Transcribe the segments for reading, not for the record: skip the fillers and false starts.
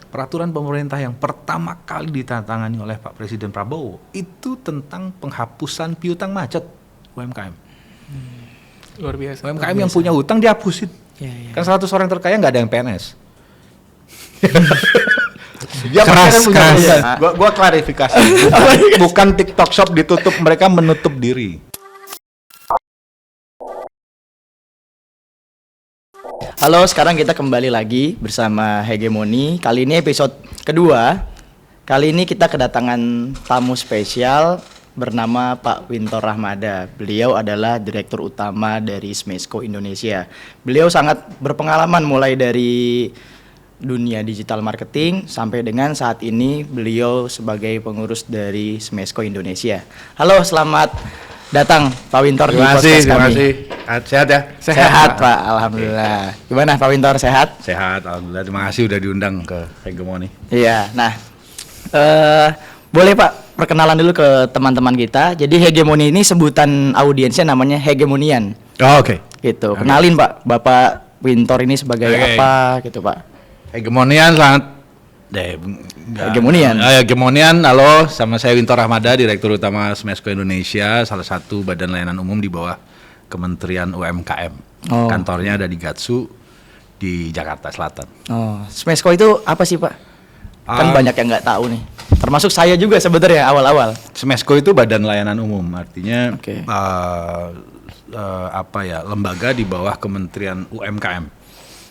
peraturan pemerintah yang pertama kali ditandatangani oleh Pak Presiden Prabowo itu tentang penghapusan piutang macet UMKM. Luar biasa. UMKM yang punya hutang dihapusin. Kan 100 orang terkaya nggak ada yang PNS. Ya, keras. Gua klarifikasi. Bukan TikTok Shop ditutup, mereka menutup diri. Halo, sekarang kita kembali lagi bersama Hegemoni. Kali ini episode kedua. Kali ini kita kedatangan tamu spesial bernama Pak Wintor Rahmada. Beliau adalah Direktur Utama dari Smesco Indonesia. Beliau sangat berpengalaman mulai dari dunia digital marketing sampai dengan saat ini beliau sebagai pengurus dari Smesco Indonesia. Halo, selamat datang Pak Wintor di podcast kami. Terima kasih. Sehat ya? Sehat Pak, alhamdulillah. Gimana Pak Wintor, sehat? Sehat, alhamdulillah. Terima kasih udah diundang ke Hegemoni. Iya, nah boleh Pak perkenalan dulu ke teman-teman kita. Jadi Hegemoni ini sebutan audiensnya namanya Hegemonian. Oh, oke. Gitu. Kenalin Pak, Bapak Wintor ini sebagai apa gitu Pak? Hegemonian Hegemonian, halo, sama saya Wintor Rahmada, Direktur Utama Smesco Indonesia, salah satu badan layanan umum di bawah Kementerian UMKM. Kantornya ada di Gatsu di Jakarta Selatan. Oh, Smesco itu apa sih Pak? Kan banyak yang nggak tahu nih. Termasuk saya juga sebenarnya awal-awal. Smesco itu badan layanan umum, artinya Oke. lembaga di bawah Kementerian UMKM.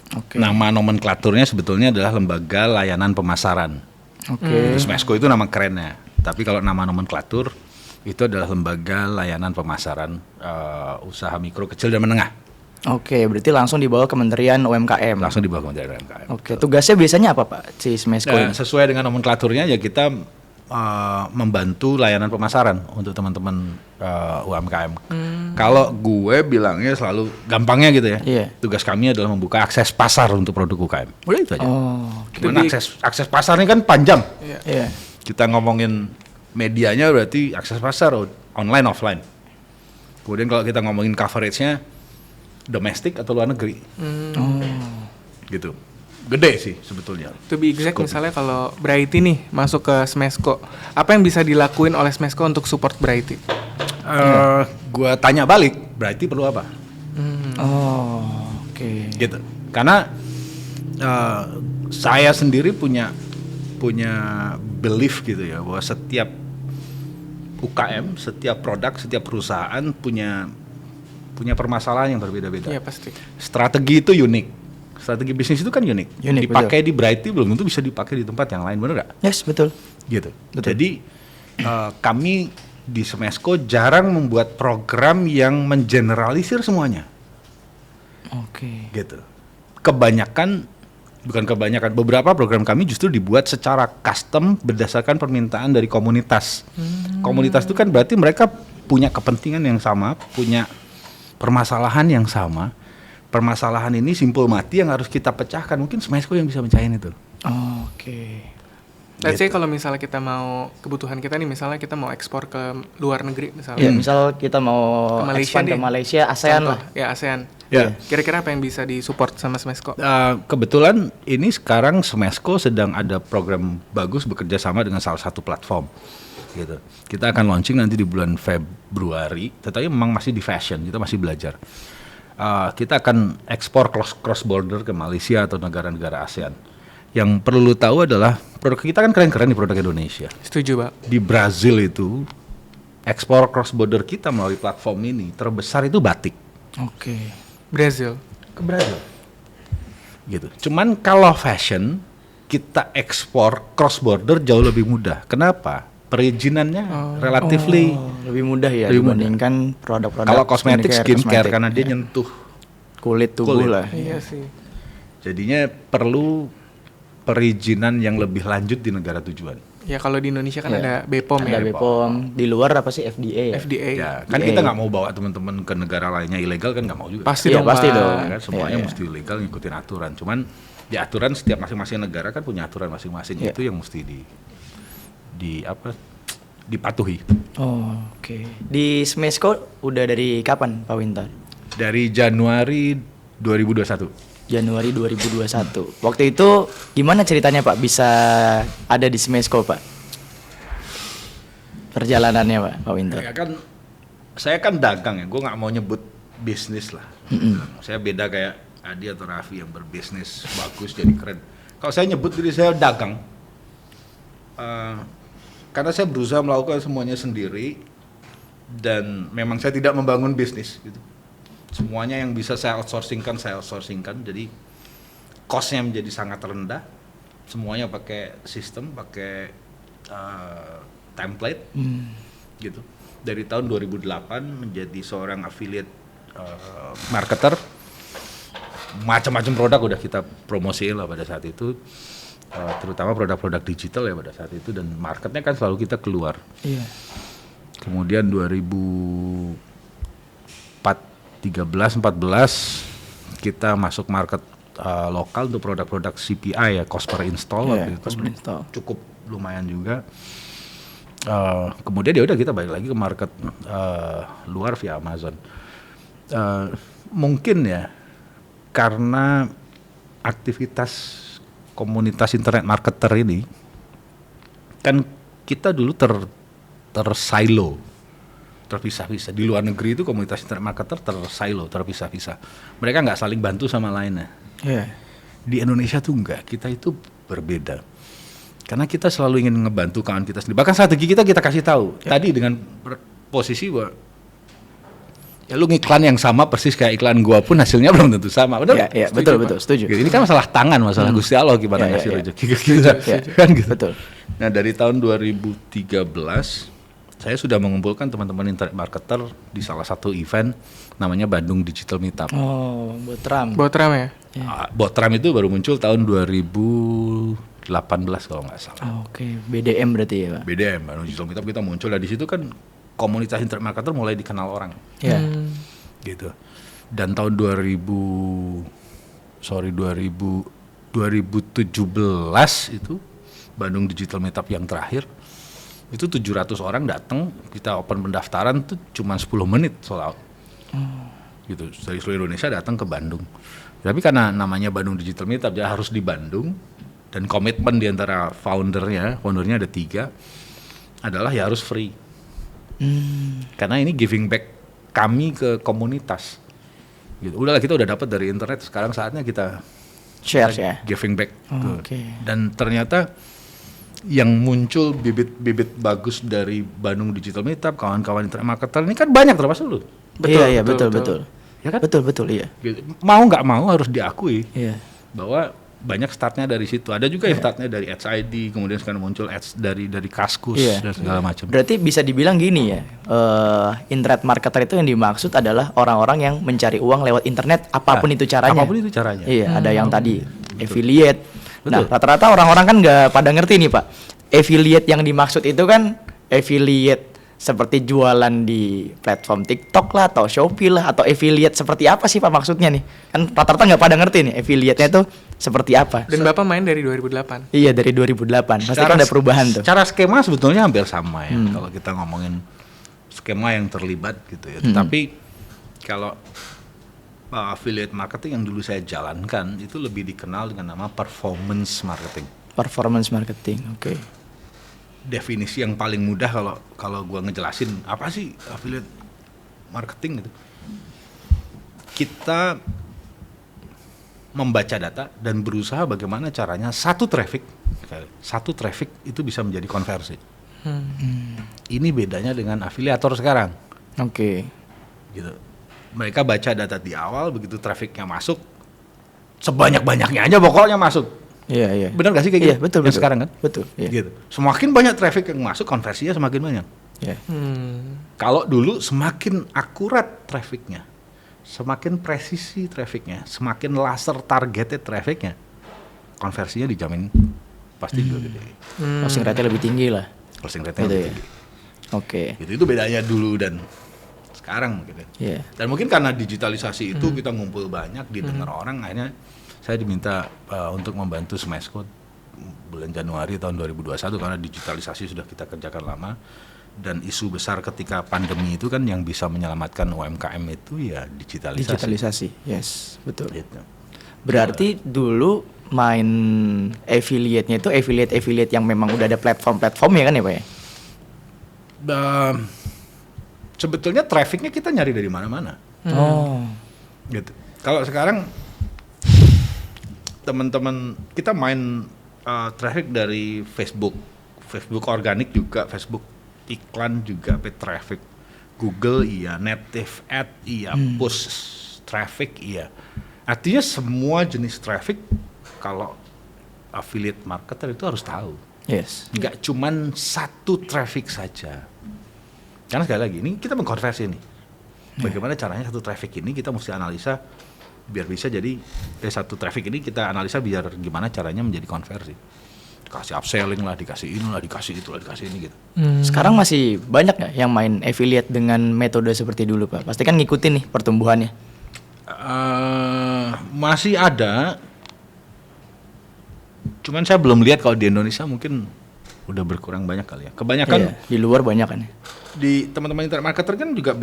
Oke. Nama nomenklaturnya sebetulnya adalah Lembaga Layanan Pemasaran. Oke. Smesco itu nama kerennya. Tapi kalau nama nomenklatur itu adalah Lembaga Layanan Pemasaran Usaha Mikro, Kecil dan Menengah. Oke, berarti langsung di bawah Kementerian UMKM. Langsung di bawah Kementerian UMKM. Oke, tugasnya biasanya apa Pak si Smesco ini? Sesuai dengan nomenklaturnya ya kita membantu layanan pemasaran untuk teman-teman UMKM. Kalau gue bilangnya selalu gampangnya gitu ya. Iya. Tugas kami adalah membuka akses pasar untuk produk UMKM. Udah itu aja. Oh, Gimana akses pasar ini kan panjang. iya. Kita ngomongin medianya berarti akses pasar online offline. Kemudian kalau kita ngomongin coveragenya domestik atau luar negeri. Gitu. Gede sih sebetulnya. To be exact, misalnya kalau Brighty nih masuk ke Smesco, apa yang bisa dilakuin oleh Smesco untuk support Brighty? Gua tanya balik, berarti perlu apa? Oh, oke. Gitu. Karena saya sendiri punya belief gitu ya, bahwa setiap UKM, setiap produk, setiap perusahaan punya permasalahan yang berbeda-beda. Iya pasti. Strategi itu unik. Strategi bisnis itu kan unik. Dipakai di Brighty belum tentu bisa dipakai di tempat yang lain, bener nggak? Yes, betul. Gitu. Jadi kami di Smesco jarang membuat program yang mengeneralisir semuanya. Oke. Gitu. Beberapa program kami justru dibuat secara custom berdasarkan permintaan dari komunitas. Komunitas itu kan berarti mereka punya kepentingan yang sama, punya permasalahan yang sama. Permasalahan ini simpul mati yang harus kita pecahkan. Mungkin Smesco yang bisa mecahin itu. Oke. Let's say kalau misalnya kita mau, kebutuhan kita nih, misalnya kita mau ekspor ke luar negeri misalnya. Ya, misal kita mau Ke Malaysia expand ke deh. Malaysia, ASEAN Contoh, lah. Ya ASEAN. Ya. Kira-kira apa yang bisa disupport sama Smesco? Kebetulan ini sekarang Smesco sedang ada program bagus bekerja sama dengan salah satu platform. Gitu. Kita akan launching nanti di bulan Februari, tetapi memang masih di fashion, kita masih belajar. Kita akan ekspor cross border ke Malaysia atau negara-negara ASEAN. Yang perlu tahu adalah produk kita kan keren-keren di produk Indonesia. Setuju Pak. Di Brazil itu ekspor cross border kita melalui platform ini terbesar itu batik. Oke. Brazil. Ke Brazil. Gitu. Cuman kalau fashion kita ekspor cross border jauh lebih mudah. Kenapa? Perizinannya relatively Lebih mudah ya lebih mudah. dibandingkan produk-produk kalau kosmetik skincare kosmetik. karena dia nyentuh kulit tubuh kulit. lah. Iya sih. jadinya perlu perizinan yang lebih lanjut di negara tujuan. Ya kalau di Indonesia kan Iya. ada BPOM Ada ya. BPOM, di luar apa sih FDA ya? FDA. Ya, kan Iya, kita iya. nggak mau bawa teman-teman ke negara lainnya ilegal kan nggak mau juga. Pasti Iya, dong pasti Pak. dong. Ya kan semuanya Iya, iya. mesti legal ngikutin aturan. Cuman di aturan setiap masing-masing negara kan punya aturan masing-masing. Iya. Itu yang mesti dipatuhi. Oh, oke. Di Smesco udah dari kapan Pak Winter? Dari Januari 2021. Januari 2021. Waktu itu gimana ceritanya Pak bisa ada di Smesco Pak? Perjalanannya Pak Winter. Saya kan dagang ya, gue nggak mau nyebut bisnis lah. Saya beda kayak Adi atau Raffi yang berbisnis bagus jadi keren. Kalau saya nyebut diri saya dagang, karena saya berusaha melakukan semuanya sendiri dan memang saya tidak membangun bisnis gitu. Semuanya yang bisa saya outsourcingkan, jadi cost-nya menjadi sangat rendah. Semuanya pakai sistem, pakai template gitu. Dari tahun 2008 menjadi seorang affiliate marketer, macam-macam produk udah kita promosiin lah pada saat itu, terutama produk-produk digital ya pada saat itu, dan marketnya kan selalu kita keluar. Iya. Kemudian 2013-14 kita masuk market lokal untuk produk-produk CPI ya, cost per install, cost per install. Cukup lumayan juga. Kemudian ya udah kita balik lagi ke market luar via Amazon. Mungkin ya karena aktivitas komunitas internet marketer ini kan kita dulu tersilo, terpisah-pisah. Di luar negeri itu komunitas internet marketer tersilo, terpisah-pisah. Mereka nggak saling bantu sama lainnya. Yeah. Di Indonesia tuh enggak, kita itu berbeda. Karena kita selalu ingin ngebantu kawan kita sendiri. Bahkan strategi kita kasih tahu. Tadi dengan posisi bahwa ya lu ngiklan yang sama persis kayak iklan gua pun hasilnya belum tentu sama. Benar? Iya, betul, setuju. Ini kan masalah tangan, masalah Gusti Allah gimana ngasih rezeki ke kita. Kan gitu. Betul. Nah, dari tahun 2013 saya sudah mengumpulkan teman-teman internet marketer di salah satu event namanya Bandung Digital Meetup. Oh, Botram ya? Botram itu baru muncul tahun 2018 kalau nggak salah. Oke. BDM berarti ya Pak? BDM, Bandung Digital Meetup kita muncul. Nah di situ kan komunitas internet marketer mulai dikenal orang. Iya. Gitu. Dan tahun 2017 itu Bandung Digital Meetup yang terakhir itu 700 orang datang, kita open pendaftaran tuh cuma 10 menit sold out. Gitu, dari seluruh Indonesia datang ke Bandung. Tapi karena namanya Bandung Digital Meetup, dia harus di Bandung, dan komitmen di antara foundernya ada 3, adalah ya harus free. Karena ini giving back kami ke komunitas. Gitu. Udahlah, kita udah dapat dari internet, sekarang saatnya kita share ya. Giving back. Okay. Dan ternyata yang muncul bibit-bibit bagus dari Bandung Digital Meetup, kawan-kawan internet marketer ini kan banyak, termasuk lu. Betul. Ya kan? Betul, iya. Gitu. Mau nggak mau harus diakui bahwa banyak startnya dari situ. Ada juga yang startnya dari Ads ID, kemudian sekarang muncul ads dari Kaskus dan segala macam. Berarti bisa dibilang gini ya, internet marketer itu yang dimaksud adalah orang-orang yang mencari uang lewat internet, apapun itu caranya. Apapun itu caranya. Iya, ada yang tadi affiliate. Nah, rata-rata orang-orang kan nggak pada ngerti nih Pak. Affiliate yang dimaksud itu kan affiliate seperti jualan di platform TikTok lah atau Shopee lah, atau affiliate seperti apa sih Pak maksudnya nih? Kan rata-rata nggak pada ngerti nih affiliate-nya itu seperti apa. Dan Bapak main dari 2008. Iya, dari 2008. Pasti kan ada perubahan tuh. Cara skema sebetulnya hampir sama ya kalau kita ngomongin skema yang terlibat gitu ya. Tapi kalau affiliate marketing yang dulu saya jalankan itu lebih dikenal dengan nama performance marketing. Performance marketing, oke. Definisi yang paling mudah kalau gua ngejelasin apa sih affiliate marketing gitu. Kita membaca data dan berusaha bagaimana caranya satu traffic itu bisa menjadi konversi. Ini bedanya dengan afiliator sekarang. Oke. Gitu. Mereka baca data di awal, begitu trafficnya masuk, sebanyak-banyaknya aja pokoknya masuk. Iya. Benar gak sih kayak gitu? Iya, betul. Sekarang kan? Betul. Iya. Gitu. Semakin banyak traffic yang masuk, konversinya semakin banyak. Iya. Kalau dulu semakin akurat trafficnya, semakin presisi trafficnya, semakin laser targeted trafficnya, konversinya dijamin pasti juga gede. Closing rate lebih tinggi lah. Closing rate Gitu lebih ya. tinggi. Oke. Gitu, itu bedanya dulu dan sekarang gitu. Iya. Dan mungkin karena digitalisasi itu kita ngumpul banyak, didengar orang, akhirnya saya diminta untuk membantu Smesco bulan Januari tahun 2021 karena digitalisasi sudah kita kerjakan lama, dan isu besar ketika pandemi itu kan yang bisa menyelamatkan UMKM itu ya digitalisasi. Yes, betul. Gitu. Berarti dulu main affiliate-nya itu affiliate yang memang udah ada platform ya kan ya Pak ya? Sebetulnya trafficnya kita nyari dari mana-mana. Oh. Gitu. Kalau sekarang teman-teman kita main traffic dari Facebook organik juga, Facebook iklan juga paid traffic, Google iya, native ad iya, push traffic iya. Artinya semua jenis traffic kalau affiliate marketer itu harus tahu. Yes. Nggak cuman satu traffic saja. Karena sekali lagi ini kita mengkonversi nih. Bagaimana caranya satu traffic ini kita mesti analisa biar bisa jadi satu traffic ini kita analisa biar gimana caranya menjadi konversi. Dikasih upselling lah, dikasih ini lah, dikasih itu lah, dikasih ini gitu. Sekarang masih banyak nggak yang main affiliate dengan metode seperti dulu Pak? Pasti kan ngikutin nih pertumbuhannya. Masih ada. Cuman saya belum lihat kalau di Indonesia mungkin udah berkurang banyak kali ya. Kebanyakan Iya, di luar banyak kan ya. di teman-teman internet marketer kan juga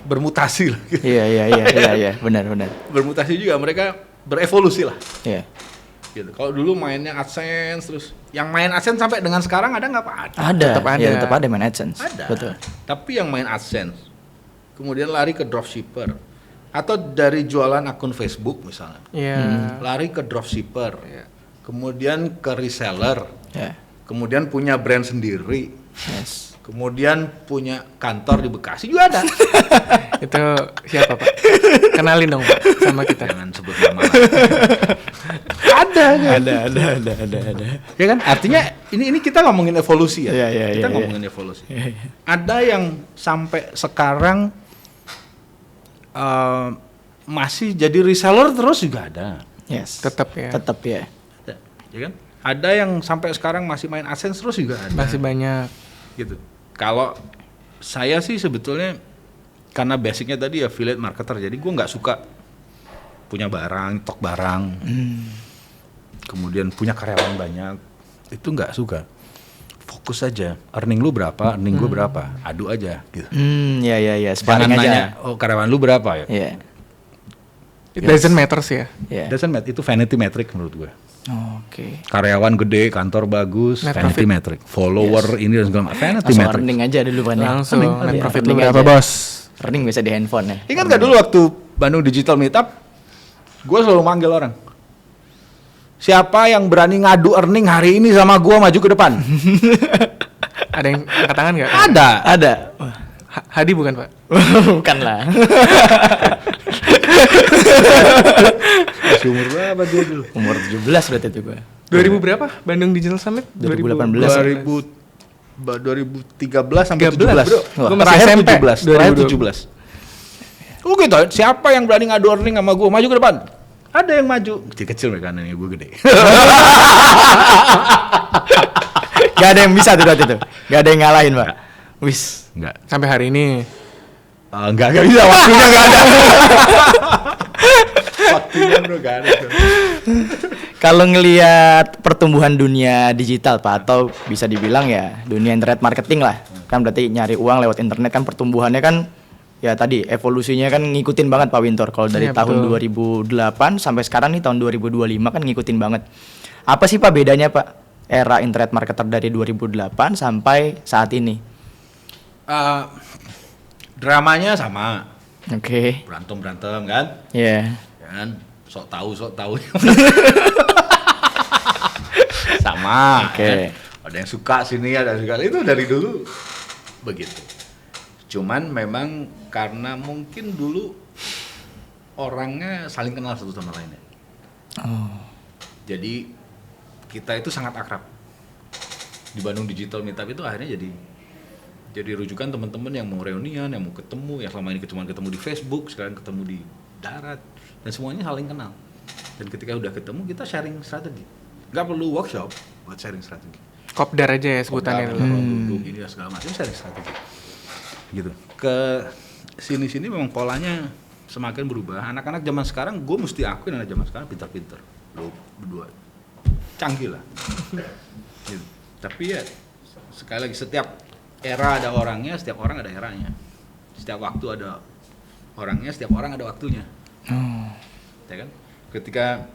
bermutasi lah. Iya, benar. Bermutasi juga, mereka berevolusi lah. Iya. Gitu. Kalau dulu mainnya AdSense terus yang main AdSense sampai dengan sekarang ada nggak Pak? Ada. Tetap ada. Ya, tetap ada main AdSense. Ada. Betul. Tapi yang main AdSense kemudian lari ke dropshipper atau dari jualan akun Facebook misalnya. Iya. Lari ke dropshipper. Iya. Kemudian ke reseller. Ya. Kemudian punya brand sendiri. Yes. Kemudian punya kantor di Bekasi juga ada. Itu siapa Pak? Kenalin dong Pak sama kita. Jangan sebut nama lah. Ada. Ya kan? Artinya ini kita ngomongin evolusi ya. Iya, Kita iya, ngomongin evolusi. Ada yang sampai sekarang masih jadi reseller terus juga ada. Yes. Tetap ya. Tetap ya. Ada, ya kan? Ada yang sampai sekarang masih main AdSense terus juga ada. Masih banyak. Gitu. Kalau saya sih sebetulnya karena basicnya tadi affiliate marketer, jadi gue nggak suka punya barang, stok barang, kemudian punya karyawan banyak, itu nggak suka. Fokus aja, earning lu berapa, earning gue berapa, adu aja gitu. Ya. Jangan Sparring aja. nanya, oh karyawan lu berapa ya? Iya. It doesn't matters ya. Iya. Doesn't matter, itu vanity metric menurut gue. Oke. Karyawan gede, kantor bagus, Net vanity profit. metric, follower ini dan segala macam, vanity Langsung metric. earning aja dulu Pak. Langsung net Iya, profit lu earning berapa aja. bos? Earning bisa di handphone ya. Ingat gak dulu waktu Bandung Digital Meetup, gue selalu manggil orang. Siapa yang berani ngadu earning hari ini sama gue maju ke depan? Ada yang angkat tangan nggak? Ada. Hadi bukan Pak? Bukan lah. Masih umur berapa dia dulu? Umur 17 berarti itu gua. 2000 berapa? Bandung Digital Summit? 2018. 2013 sampai 13, 17 bro. Wah, Gua masih terakhir SMP. 17 terakhir 17 Oh gitu, siapa yang berani ngadu earning sama gue maju ke depan? Ada yang maju, kecil-kecil mereka, nih gue gede. Gak ada yang bisa tuh berarti tuh. Gak ada yang ngalahin Pak. Wis. Enggak, Sampai hari ini. enggak bisa, waktunya enggak ada. Waktunya bro, enggak ada. Kalau ngelihat pertumbuhan dunia digital Pak, atau bisa dibilang ya dunia internet marketing lah, kan berarti nyari uang lewat internet kan pertumbuhannya kan ya tadi evolusinya kan ngikutin banget Pak Wintor. Kalau dari Iya, tahun betul. 2008 sampai sekarang nih tahun 2025 kan ngikutin banget. Apa sih Pak bedanya Pak era internet marketer dari 2008 sampai saat ini? Dramanya sama, Oke. berantem kan, Ya. kan, sok tahu. Sama. Oke. Ada yang suka sini, ada yang suka itu dari dulu begitu. Cuman memang karena mungkin dulu orangnya saling kenal satu sama lainnya. Oh. Jadi kita itu sangat akrab. Di Bandung Digital Meetup itu akhirnya jadi rujukan teman-teman yang mau reunian, yang mau ketemu, yang selama ini cuma ketemu di Facebook, sekarang ketemu di darat, dan semuanya saling kenal. Dan ketika udah ketemu kita sharing strategi. Nggak perlu workshop buat sharing strategi. Kopdar aja ya sebutannya dulu. Duduk ini dan segala macam sharing strategi. Gitu. Ke sini-sini memang polanya semakin berubah. Anak-anak zaman sekarang, gue mesti akuin anak zaman sekarang pintar-pintar. Lo berdua canggih lah. Gitu. Tapi ya sekali lagi setiap era ada orangnya, setiap orang ada eranya. Setiap waktu ada orangnya, setiap orang ada waktunya. Oh. Ya kan? Ketika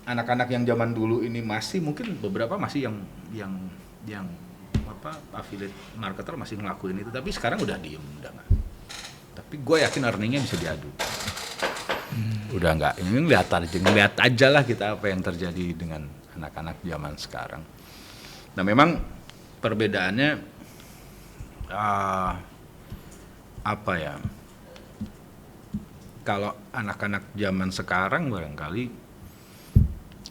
anak-anak yang zaman dulu ini masih mungkin beberapa masih yang affiliate marketer masih ngelakuin itu, tapi sekarang udah diem, udah nggak. Tapi gue yakin earningnya bisa diadu. Udah nggak, ini ngeliat aja lah kita apa yang terjadi dengan anak-anak zaman sekarang. Nah memang perbedaannya apa ya? Kalau anak-anak zaman sekarang barangkali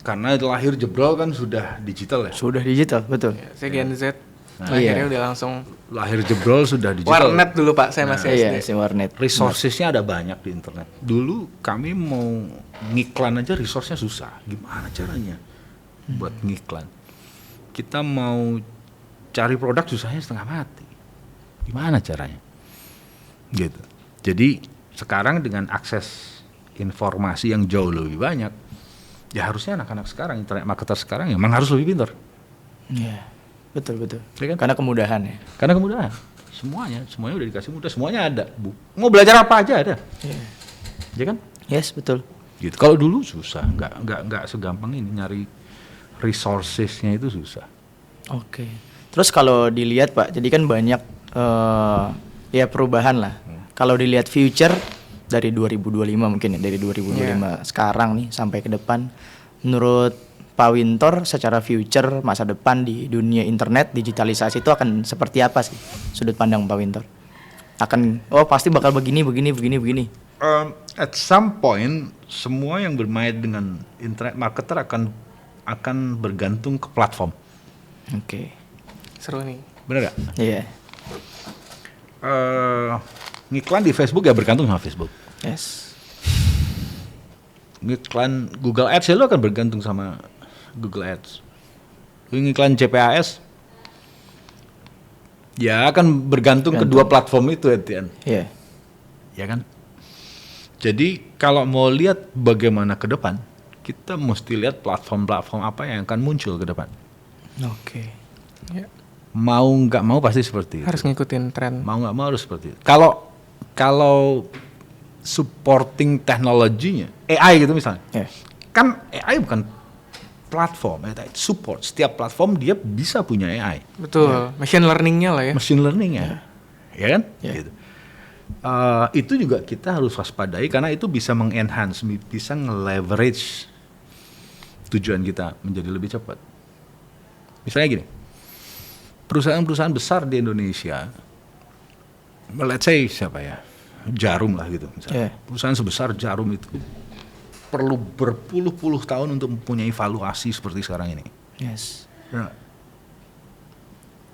karena lahir jebrol kan sudah digital ya. Sudah digital, betul. Ya, saya Gen Z. Nah, Akhirnya udah langsung Lahir jebrol sudah digital. warnet dulu Pak, saya masih SD. Iya, si warnet. Resourcesnya ada banyak di internet. Dulu kami mau ngiklan aja resource-nya susah. Gimana caranya buat ngiklan? Kita mau cari produk susahnya setengah mati. Gimana caranya? Gitu. Jadi sekarang dengan akses informasi yang jauh lebih banyak, ya harusnya anak-anak sekarang, internet marketer sekarang memang harus lebih pintar. Iya. Betul. Ya kan? Karena kemudahan ya. Karena kemudahan. Semuanya udah dikasih mudah, semuanya ada. Mau belajar apa aja ada. Iya. Ya kan? Yes, betul. Gitu. Kalau dulu susah, nggak segampang ini nyari resourcesnya itu susah. Oke. Terus kalau dilihat Pak, jadi kan banyak ya perubahan lah. Kalau dilihat future dari 2025 mungkin ya, dari 2025 sekarang nih sampai ke depan, menurut Pak Wintor secara future masa depan di dunia internet digitalisasi itu akan seperti apa sih sudut pandang Pak Wintor? Pasti bakal begini. At some point semua yang bermain dengan internet marketer akan bergantung ke platform. Oke. Seru nih. Bener gak? Iya. Ngiklan di Facebook ya bergantung sama Facebook. Yes. Ngiklan Google Ads ya lo akan bergantung sama Google Ads. Ngiklan CPAS ya akan bergantung kedua platform itu at the end. Iya. Ya kan? Jadi kalau mau lihat bagaimana ke depan, kita mesti lihat platform-platform apa yang akan muncul ke depan. Oke. Ya, Mau nggak mau pasti seperti itu. harus ngikutin tren. Mau nggak mau harus seperti itu. Kalau supporting teknologinya, AI gitu misalnya, Iya. kan AI bukan platform, AI support. Setiap platform dia bisa punya AI, Betul. Machine learning-nya lah ya. machine learning ya kan? Ya. Gitu. Itu juga kita harus waspadai karena itu bisa mengenhance, bisa nge-leverage tujuan kita menjadi lebih cepat. Misalnya gini, perusahaan-perusahaan besar di Indonesia, let's say siapa ya, Jarum lah gitu misalnya. Perusahaan sebesar Jarum itu perlu berpuluh-puluh tahun untuk mempunyai valuasi seperti sekarang ini. Yes. Nah,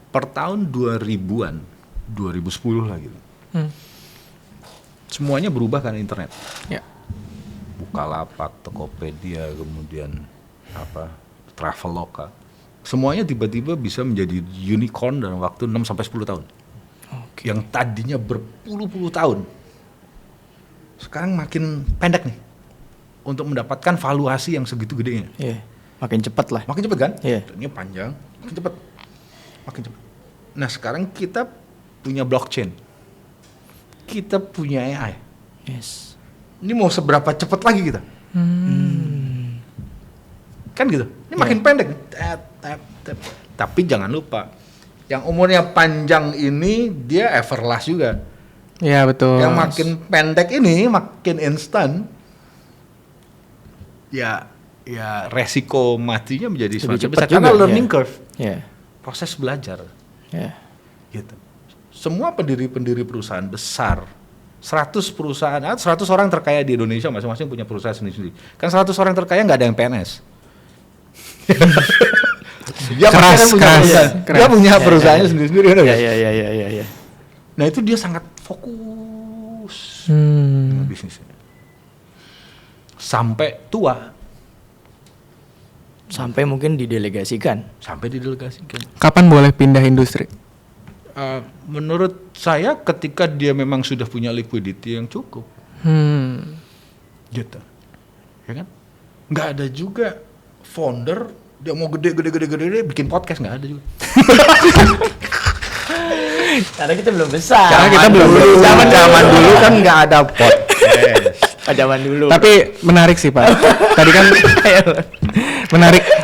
per tahun 2000-an, 2010 lah gitu. Semuanya berubah karena internet. Ya. Bukalapak, Tokopedia, kemudian Traveloka. Semuanya tiba-tiba bisa menjadi unicorn dalam waktu 6 sampai 10 tahun. Oke. Yang tadinya berpuluh-puluh tahun. Sekarang makin pendek nih. Untuk mendapatkan valuasi yang segitu gedenya. Iya. Makin cepat lah. Makin cepat kan? Iya. Ini panjang, makin cepat. Makin cepat. Nah, sekarang kita punya blockchain. Kita punya AI. Yes. Ini mau seberapa cepat lagi kita? Kan gitu. Ini makin pendek. Tap. Tapi jangan lupa, yang umurnya panjang ini dia everlast juga. Ya betul. Yang makin pendek ini makin instan. Ya resiko matinya menjadi Lebih semakin cepat besar karena juga, learning ya. curve, Iya. proses belajar. Iya. Gitu. Semua pendiri-pendiri perusahaan besar, 100 perusahaan, 100 orang terkaya di Indonesia masing-masing punya perusahaan sendiri-sendiri. Kan 100 orang terkaya nggak ada yang PNS. Dia Keras, pasti kan punya keras, perusahaan. keras. Dia punya perusahaannya sendiri-sendiri. kan? Iya. Nah itu dia sangat fokus Hmm. dengan bisnisnya. Sampai tua, Sampai mungkin didelegasikan. sampai didelegasikan. Kapan boleh pindah industri? Menurut saya ketika dia memang sudah punya liquidity yang cukup. Gitu, ya kan? Nggak ada juga founder dia mau gede bikin podcast, nggak ada juga. Karena kita belum besar. Karena kita belum besar. Zaman dulu kan nggak ada podcast. Zaman dulu. Tapi menarik sih Pak. Tadi kan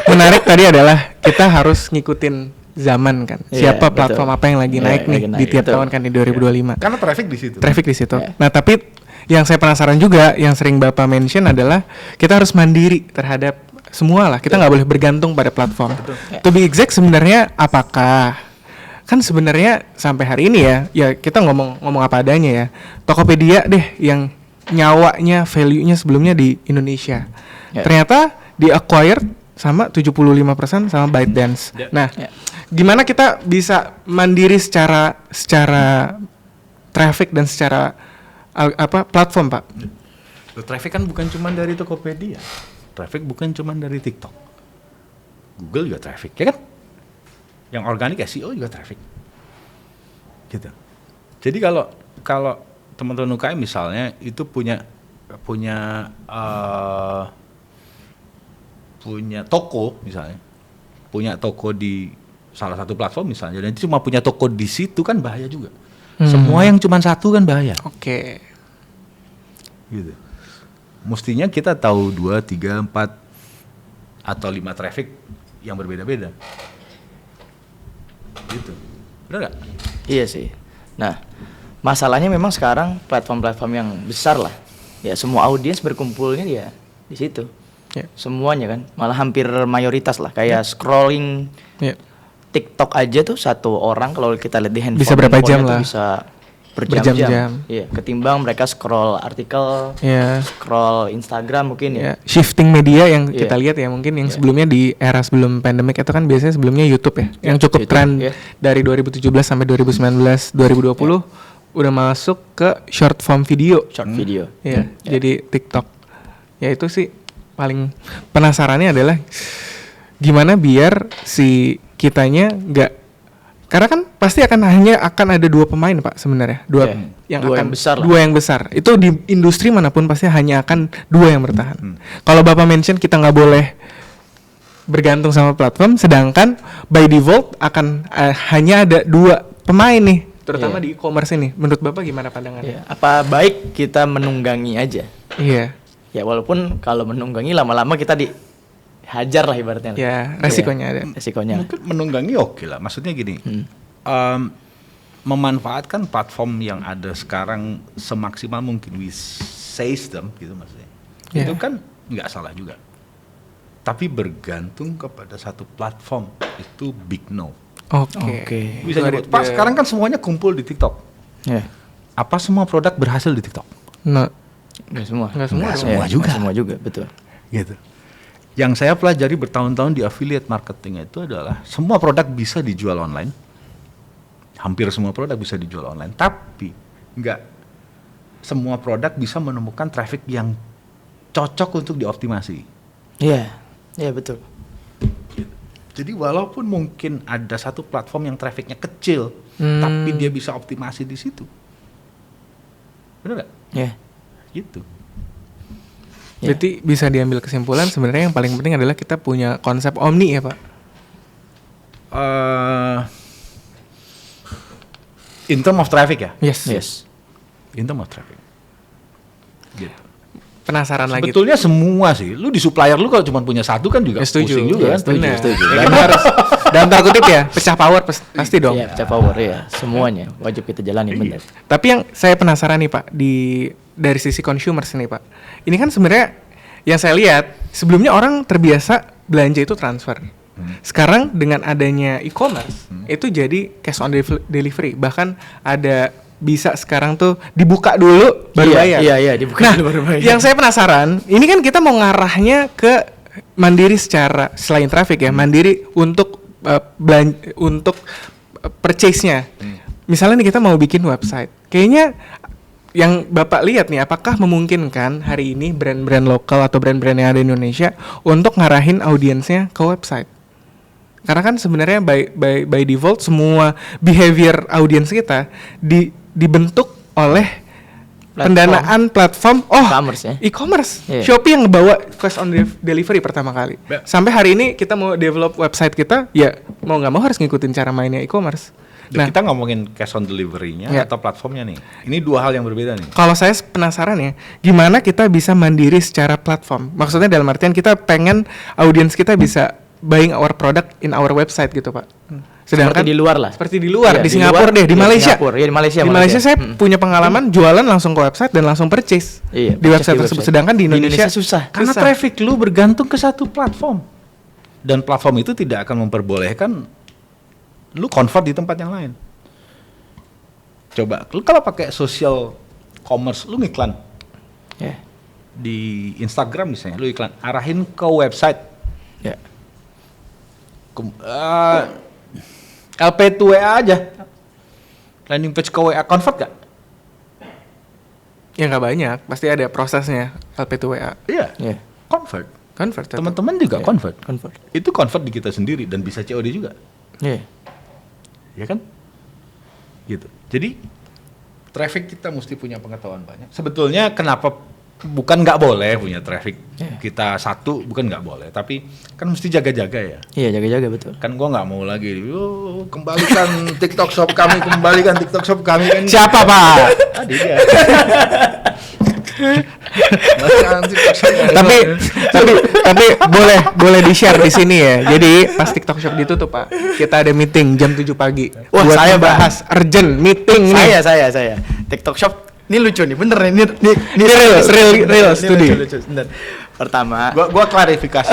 menarik tadi adalah kita harus ngikutin zaman kan. Iya, Siapa platform betul. apa yang lagi Iya, naik nih lagi di naik, tiap betul. tahun kan di 2025. Karena traffic di situ. Traffic di situ. Iya. Nah, tapi yang saya penasaran juga yang sering Bapak mention adalah kita harus mandiri terhadap semua lah. Kita nggak boleh bergantung pada platform. To be exact sebenarnya apakah kan sebenarnya sampai hari ini ya kita ngomong apa adanya ya. Tokopedia deh yang nyawanya, value-nya sebelumnya di Indonesia. Ya. Ternyata di acquired sama 75% sama ByteDance. Ya. Nah, Ya. gimana kita bisa mandiri secara traffic dan secara platform, Pak? Loh, traffic kan bukan cuma dari Tokopedia. Traffic bukan cuma dari TikTok. Google juga traffic, ya kan? Yang organik SEO juga traffic. Gitu. Jadi kalau teman-teman UKM misalnya itu punya toko misalnya. Punya toko di salah satu platform misalnya dan itu cuma punya toko di situ kan bahaya juga. Semua yang cuma satu kan bahaya. Oke. Gitu. Mestinya kita tahu 2, 3, 4 atau 5 traffic yang berbeda-beda. Gitu. Benar nggak? Iya sih. Nah, masalahnya memang sekarang platform-platform yang besar lah. Ya semua audiens berkumpulnya ya di situ. Ya. Semuanya kan, malah hampir mayoritas lah. Kayak scrolling Ya. TikTok aja tuh satu orang kalau kita lihat di handphone. Bisa berapa handphonenya jam tuh lah. Bisa berjam-jam. Berjam-jam. Iya, ketimbang mereka scroll artikel, Ya. scroll Instagram mungkin ya. Ya, shifting media yang Iya. kita lihat ya mungkin yang Iya. sebelumnya di era sebelum pandemic itu kan biasanya sebelumnya YouTube ya, yang cukup YouTube, tren iya. dari 2017 sampai 2019, 2020 udah masuk ke short form video. Short video. Ya, jadi TikTok. Ya itu sih paling penasarannya adalah gimana biar si kitanya nggak, karena kan pasti hanya akan ada dua pemain Pak sebenarnya, dua Iya, dua yang besar lah. dua yang besar. Itu di industri manapun pasti hanya akan dua yang bertahan. Kalau Bapak mention kita nggak boleh bergantung sama platform, sedangkan by default akan hanya ada dua pemain nih, terutama Iya. di e-commerce ini. Menurut Bapak gimana pandangannya? Iya. Apa baik kita menunggangi aja? Iya. Ya walaupun kalau menunggangi lama-lama kita dihajar lah ibaratnya. Ya, resikonya ada. Resikonya. Mungkin menunggangi oke lah. Maksudnya gini, memanfaatkan platform yang ada sekarang semaksimal mungkin, we seize them gitu maksudnya. Yeah. Itu kan nggak salah juga. Tapi bergantung kepada satu platform itu big no. Oke. Bisa nyebut, Pak sekarang kan semuanya kumpul di TikTok. Ya. Apa semua produk berhasil di TikTok? Nah, Nggak semua. Nggak semua Nggak dong. semua juga. Nggak semua juga, betul. Gitu. Yang saya pelajari bertahun-tahun di affiliate marketing itu adalah semua produk bisa dijual online. Hampir semua produk bisa dijual online, tapi nggak semua produk bisa menemukan traffic yang cocok untuk dioptimasi. Iya. Iya, betul. Jadi walaupun mungkin ada satu platform yang trafficnya kecil, tapi dia bisa optimasi di situ. Benar nggak? Ya. Gitu. berarti bisa diambil kesimpulan sebenarnya yang paling penting adalah kita punya konsep omni ya Pak. In term of traffic ya? Yes. Yes. In term of traffic. Gitu. Penasaran lagi. Sebetulnya semua sih. Lu di supplier lu kalau cuma punya satu kan juga Ya, setuju. pusing juga Ya, kan? benar. setuju. Ya, kan harus dalam tanda kutip ya pecah power pasti dong. Iya, pecah power ya. Semuanya wajib kita jalani, benar. Tapi yang saya penasaran nih Pak dari sisi consumers nih Pak. Ini kan sebenarnya yang saya lihat sebelumnya orang terbiasa belanja itu transfer. Sekarang dengan adanya e-commerce itu jadi cash on delivery. Bahkan ada bisa sekarang tuh dibuka dulu baru bayar. Iya, dibuka Nah, dulu baru bayar. yang saya penasaran, ini kan kita mau ngarahnya ke mandiri secara selain traffic ya, mandiri untuk purchase-nya. Misalnya nih kita mau bikin website. Kayaknya yang Bapak lihat nih, apakah memungkinkan hari ini brand-brand lokal atau brand-brand yang ada di Indonesia untuk ngarahin audiensnya ke website? Karena kan sebenarnya by default semua behavior audiens kita dibentuk oleh pendanaan platform E-commerce ya. e-commerce. Iya. Shopee yang ngebawa cash on delivery pertama kali. Sampai hari ini kita mau develop website kita, ya mau nggak mau harus ngikutin cara mainnya e-commerce. Nah, Kita ngomongin cash on delivery-nya Ya. atau platformnya nih. Ini dua hal yang berbeda nih. kalau saya penasaran ya, gimana kita bisa mandiri secara platform? Maksudnya dalam artian kita pengen audiens kita bisa buying our product in our website gitu, Pak. Sedangkan Seperti di luar lah. Seperti di luar, Iya, di di Singapura luar, deh, di iya, Malaysia. Singapura, iya, di Malaysia, Di Malaysia. Malaysia saya punya pengalaman jualan langsung ke website dan langsung purchase Iya, di purchase website tersebut. Sedangkan di Indonesia susah. Karena susah. traffic lu bergantung ke satu platform. Dan platform itu tidak akan memperbolehkan lu convert di tempat yang lain. Coba, lu kalau pakai social commerce, lu ngiklan Ya. di Instagram misalnya, lu iklan arahin ke website. Ya. LP2WA aja. Landing page ke WA convert gak? Ya nggak banyak, pasti ada prosesnya LP2WA. Iya, Ya. convert. Convert. tetap. Teman-teman juga Iya. convert. Convert. Itu convert di kita sendiri dan bisa COD juga. Iya. Ya kan? Gitu. Jadi traffic kita mesti punya pengetahuan banyak. Sebetulnya kenapa bukan nggak boleh punya traffic kita satu, bukan nggak boleh, tapi kan mesti jaga-jaga ya. Iya, jaga-jaga betul. Kan gua nggak mau lagi, kembalikan TikTok shop kami, kembalikan TikTok shop kami kan. Siapa, Pak? Tadi dia. Kembalikan TikTok shop kami. tapi boleh di-share di sini ya. Jadi pas TikTok Shop ditutup, Pak, kita ada meeting jam 7 pagi. Wah, buat saya, bahas urgent meeting nih. Saya. TikTok Shop ini lucu nih, bener nih. Ini real ini studi. lucu. Bentar. Pertama, Gua klarifikasi.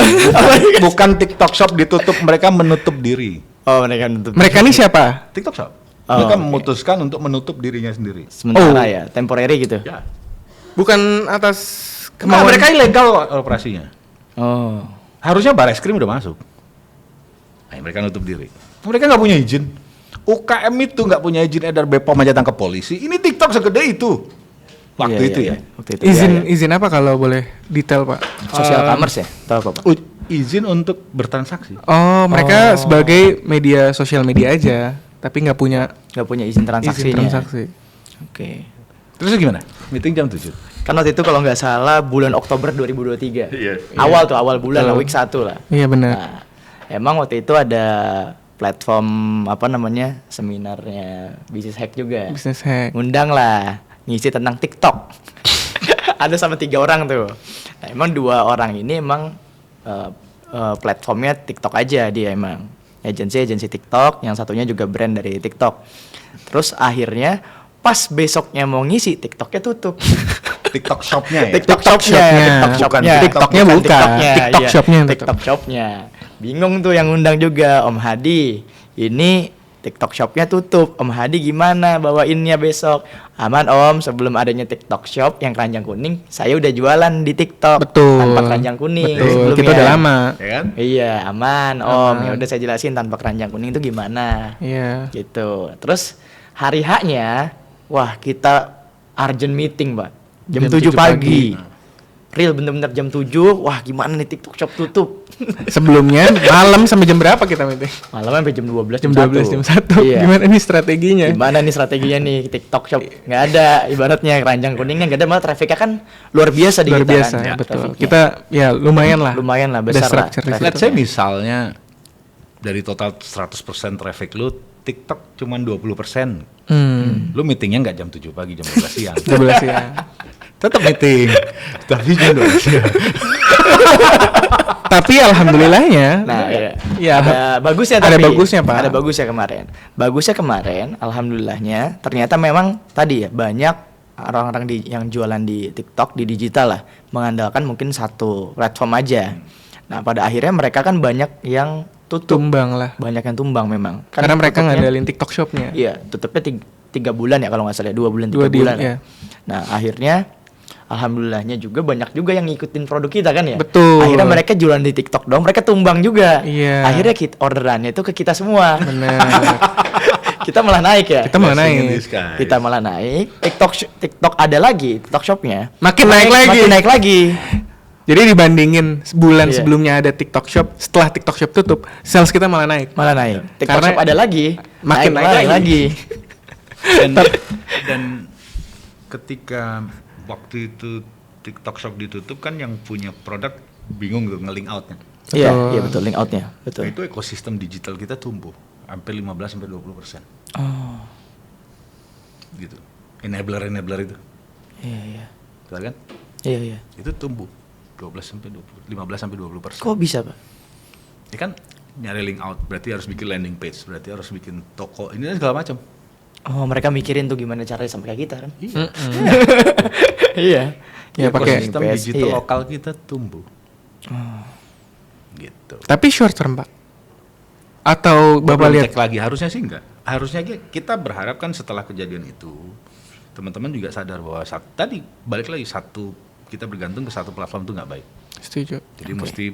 Bukan TikTok shop ditutup, mereka menutup diri. oh mereka nutup. Mereka ini siapa? TikTok shop. Oh, Mereka oke. memutuskan untuk menutup dirinya sendiri. Sementara ya, temporary gitu. Ya. Bukan atas Kemauan kemauan mereka ilegal operasinya. Oh. Harusnya Bareskrim udah masuk. Nah, mereka nutup diri. Mereka nggak punya izin. UKM itu nggak punya izin edar BPOM aja tangkap polisi. Ini TikTok segede itu. Waktu Iya, itu iya, ya. iya. Waktu itu. izin Iya, iya. izin apa kalau boleh detail, Pak? Social commerce ya? Tahu apa, Pak? Izin untuk bertransaksi. Oh, mereka sebagai media sosial media aja, tapi nggak punya Nggak punya izin izin transaksinya. transaksi. Oke. Terus gimana? Meeting jam 7. Kan waktu itu kalau nggak salah bulan Oktober 2023. Iya. Awal bulan lah, Betul. week 1 lah. Iya benar. Nah, emang waktu itu ada platform apa namanya, seminarnya Business Hack juga. Business hack. Ngundang lah, ngisi tentang TikTok. Ada sama 3 orang tuh. Nah, emang 2 orang ini emang platformnya TikTok aja dia emang. Agensi TikTok, yang satunya juga brand dari TikTok. Terus akhirnya pas besoknya mau ngisi, TikToknya tutup. TikTok shopnya ya. TikTok TikTok shopnya, shopnya. TikTok Bukan shopnya, TikToknya bukan. TikToknya, TikTok iya. shopnya yang tutup. TikTok shopnya. Bingung tuh yang undang juga Om Hadi. Ini TikTok shopnya tutup. Om Hadi gimana bawainnya besok? Aman Om, sebelum adanya TikTok shop yang keranjang kuning, saya udah jualan di TikTok Betul. tanpa keranjang kuning. Betul. sebelumnya. Kita udah lama. Ya kan? Iya, aman Om. Aman. Ya udah saya jelasin tanpa keranjang kuning itu gimana. Iya. Gitu. Terus hari H-nya, wah kita urgent meeting, Pak. Jam Jam 7 7 pagi. Real bener-bener jam 7, wah gimana nih TikTok shop tutup. Sebelumnya malam sampai jam berapa kita meeting? Malam sampai jam 12, Jam 12, jam 1. Iya. Gimana nih strateginya? Gimana nih strateginya nih TikTok shop? Nggak ada, ibaratnya keranjang kuningnya nggak ada, malah trafficnya kan luar biasa di Luar kita biasa, kan. betul. Trafficnya. Kita ya lumayan lah. Lumayan lah, Ada besar lah. structure di situ. Let's say misalnya dari total 100% traffic lu, TikTok cuma 20%. Lu meetingnya nggak jam 7 pagi, jam 12 siang. 12 ya. Tetap meeting, tapi jam 12 siang. Tapi alhamdulillahnya, Nah, iya. Ya, ada bagusnya ada tapi. bagusnya, Pak. Ada bagusnya kemarin. Bagusnya kemarin, alhamdulillahnya ternyata memang tadi ya banyak orang-orang yang jualan di TikTok di digital lah mengandalkan mungkin satu platform aja. Nah, pada akhirnya mereka kan banyak yang tutup. tumbang lah. Banyak yang tumbang memang. Kan Karena mereka tutupnya- ngandalin TikTok shopnya. Iya, tutupnya 3 bulan ya kalau nggak salah, 2 bulan 3 Dua bulan. iya. Nah, akhirnya alhamdulillahnya juga banyak juga yang ngikutin produk kita kan ya. Betul. Akhirnya mereka jualan di TikTok dong, mereka tumbang juga. Iya. Akhirnya orderannya itu ke kita semua. Benar. Kita malah naik ya. Kita malah Blessing in naik. disguise. Kita malah naik. TikTok ada lagi, TikTok shopnya. Makin naik lagi. Makin naik lagi. Jadi dibandingin sebulan Iya. sebelumnya ada TikTok shop, setelah TikTok shop tutup, sales kita malah naik. Malah naik. TikTok Karena shop ada lagi. makin naik lagi. Dan ketika waktu itu TikTok shop ditutup kan yang punya produk bingung tuh nge-link outnya. Iya, Betul. iya betul, link outnya. Nah, Betul. itu ekosistem digital kita tumbuh. sampai 15 sampai 20%. Oh. Gitu. Enabler itu. Iya. Betul kan? Iya. Itu tumbuh 15 sampai 20%. Kok bisa, Pak? Ini kan nyari link out, berarti harus bikin landing page, berarti harus bikin toko, ini segala macam. Oh, mereka mikirin tuh gimana caranya sampai kayak kita kan? Iya. Iya. Ya pakai Ekosistem PS, digital iya. lokal kita tumbuh. Gitu. tapi short term, Pak. Atau Bapak Belum lihat cek lagi, harusnya sih enggak. Harusnya kita berharap kan setelah kejadian itu, teman-teman juga sadar bahwa tadi balik lagi kita bergantung ke satu platform itu nggak baik. setuju. Jadi mesti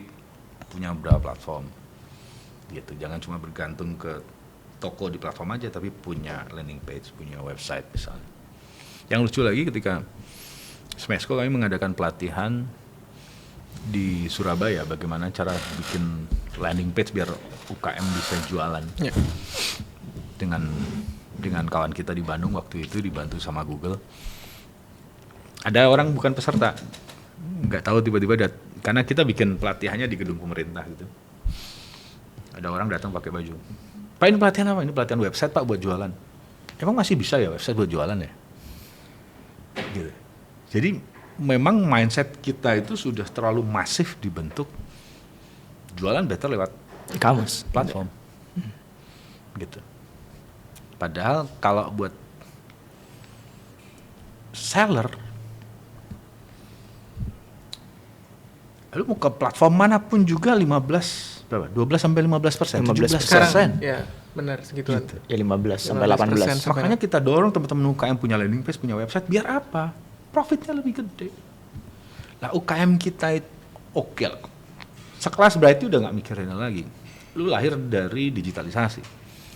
punya beberapa platform. Gitu. Jangan cuma bergantung ke toko di platform aja, tapi punya landing page, punya website misalnya. Yang lucu lagi ketika Smesco kami mengadakan pelatihan di Surabaya bagaimana cara bikin landing page biar UKM bisa jualan. Ya. Dengan kawan kita di Bandung waktu itu dibantu sama Google. Ada orang bukan peserta, nggak tahu tiba-tiba karena kita bikin pelatihannya di gedung pemerintah gitu. Ada orang datang pakai baju. Pak, ini pelatihan apa? Ini pelatihan website, Pak, buat jualan. Emang masih bisa ya website buat jualan ya? Gitu. Jadi memang mindset kita itu sudah terlalu masif dibentuk. Jualan better lewat E-commerce. platform. Gitu. Padahal kalau buat seller, lu mau ke platform manapun juga 12 sampai 15%, 17%. Sekarang ya benar segituan. Gitu. Ya 15 sampai 15%. 18. Makanya kita dorong teman-teman UKM punya landing page, punya website, biar apa? Profitnya lebih gede. Nah UKM kita itu oke lah. Sekelas berarti udah nggak mikirin lagi. Lu lahir dari digitalisasi.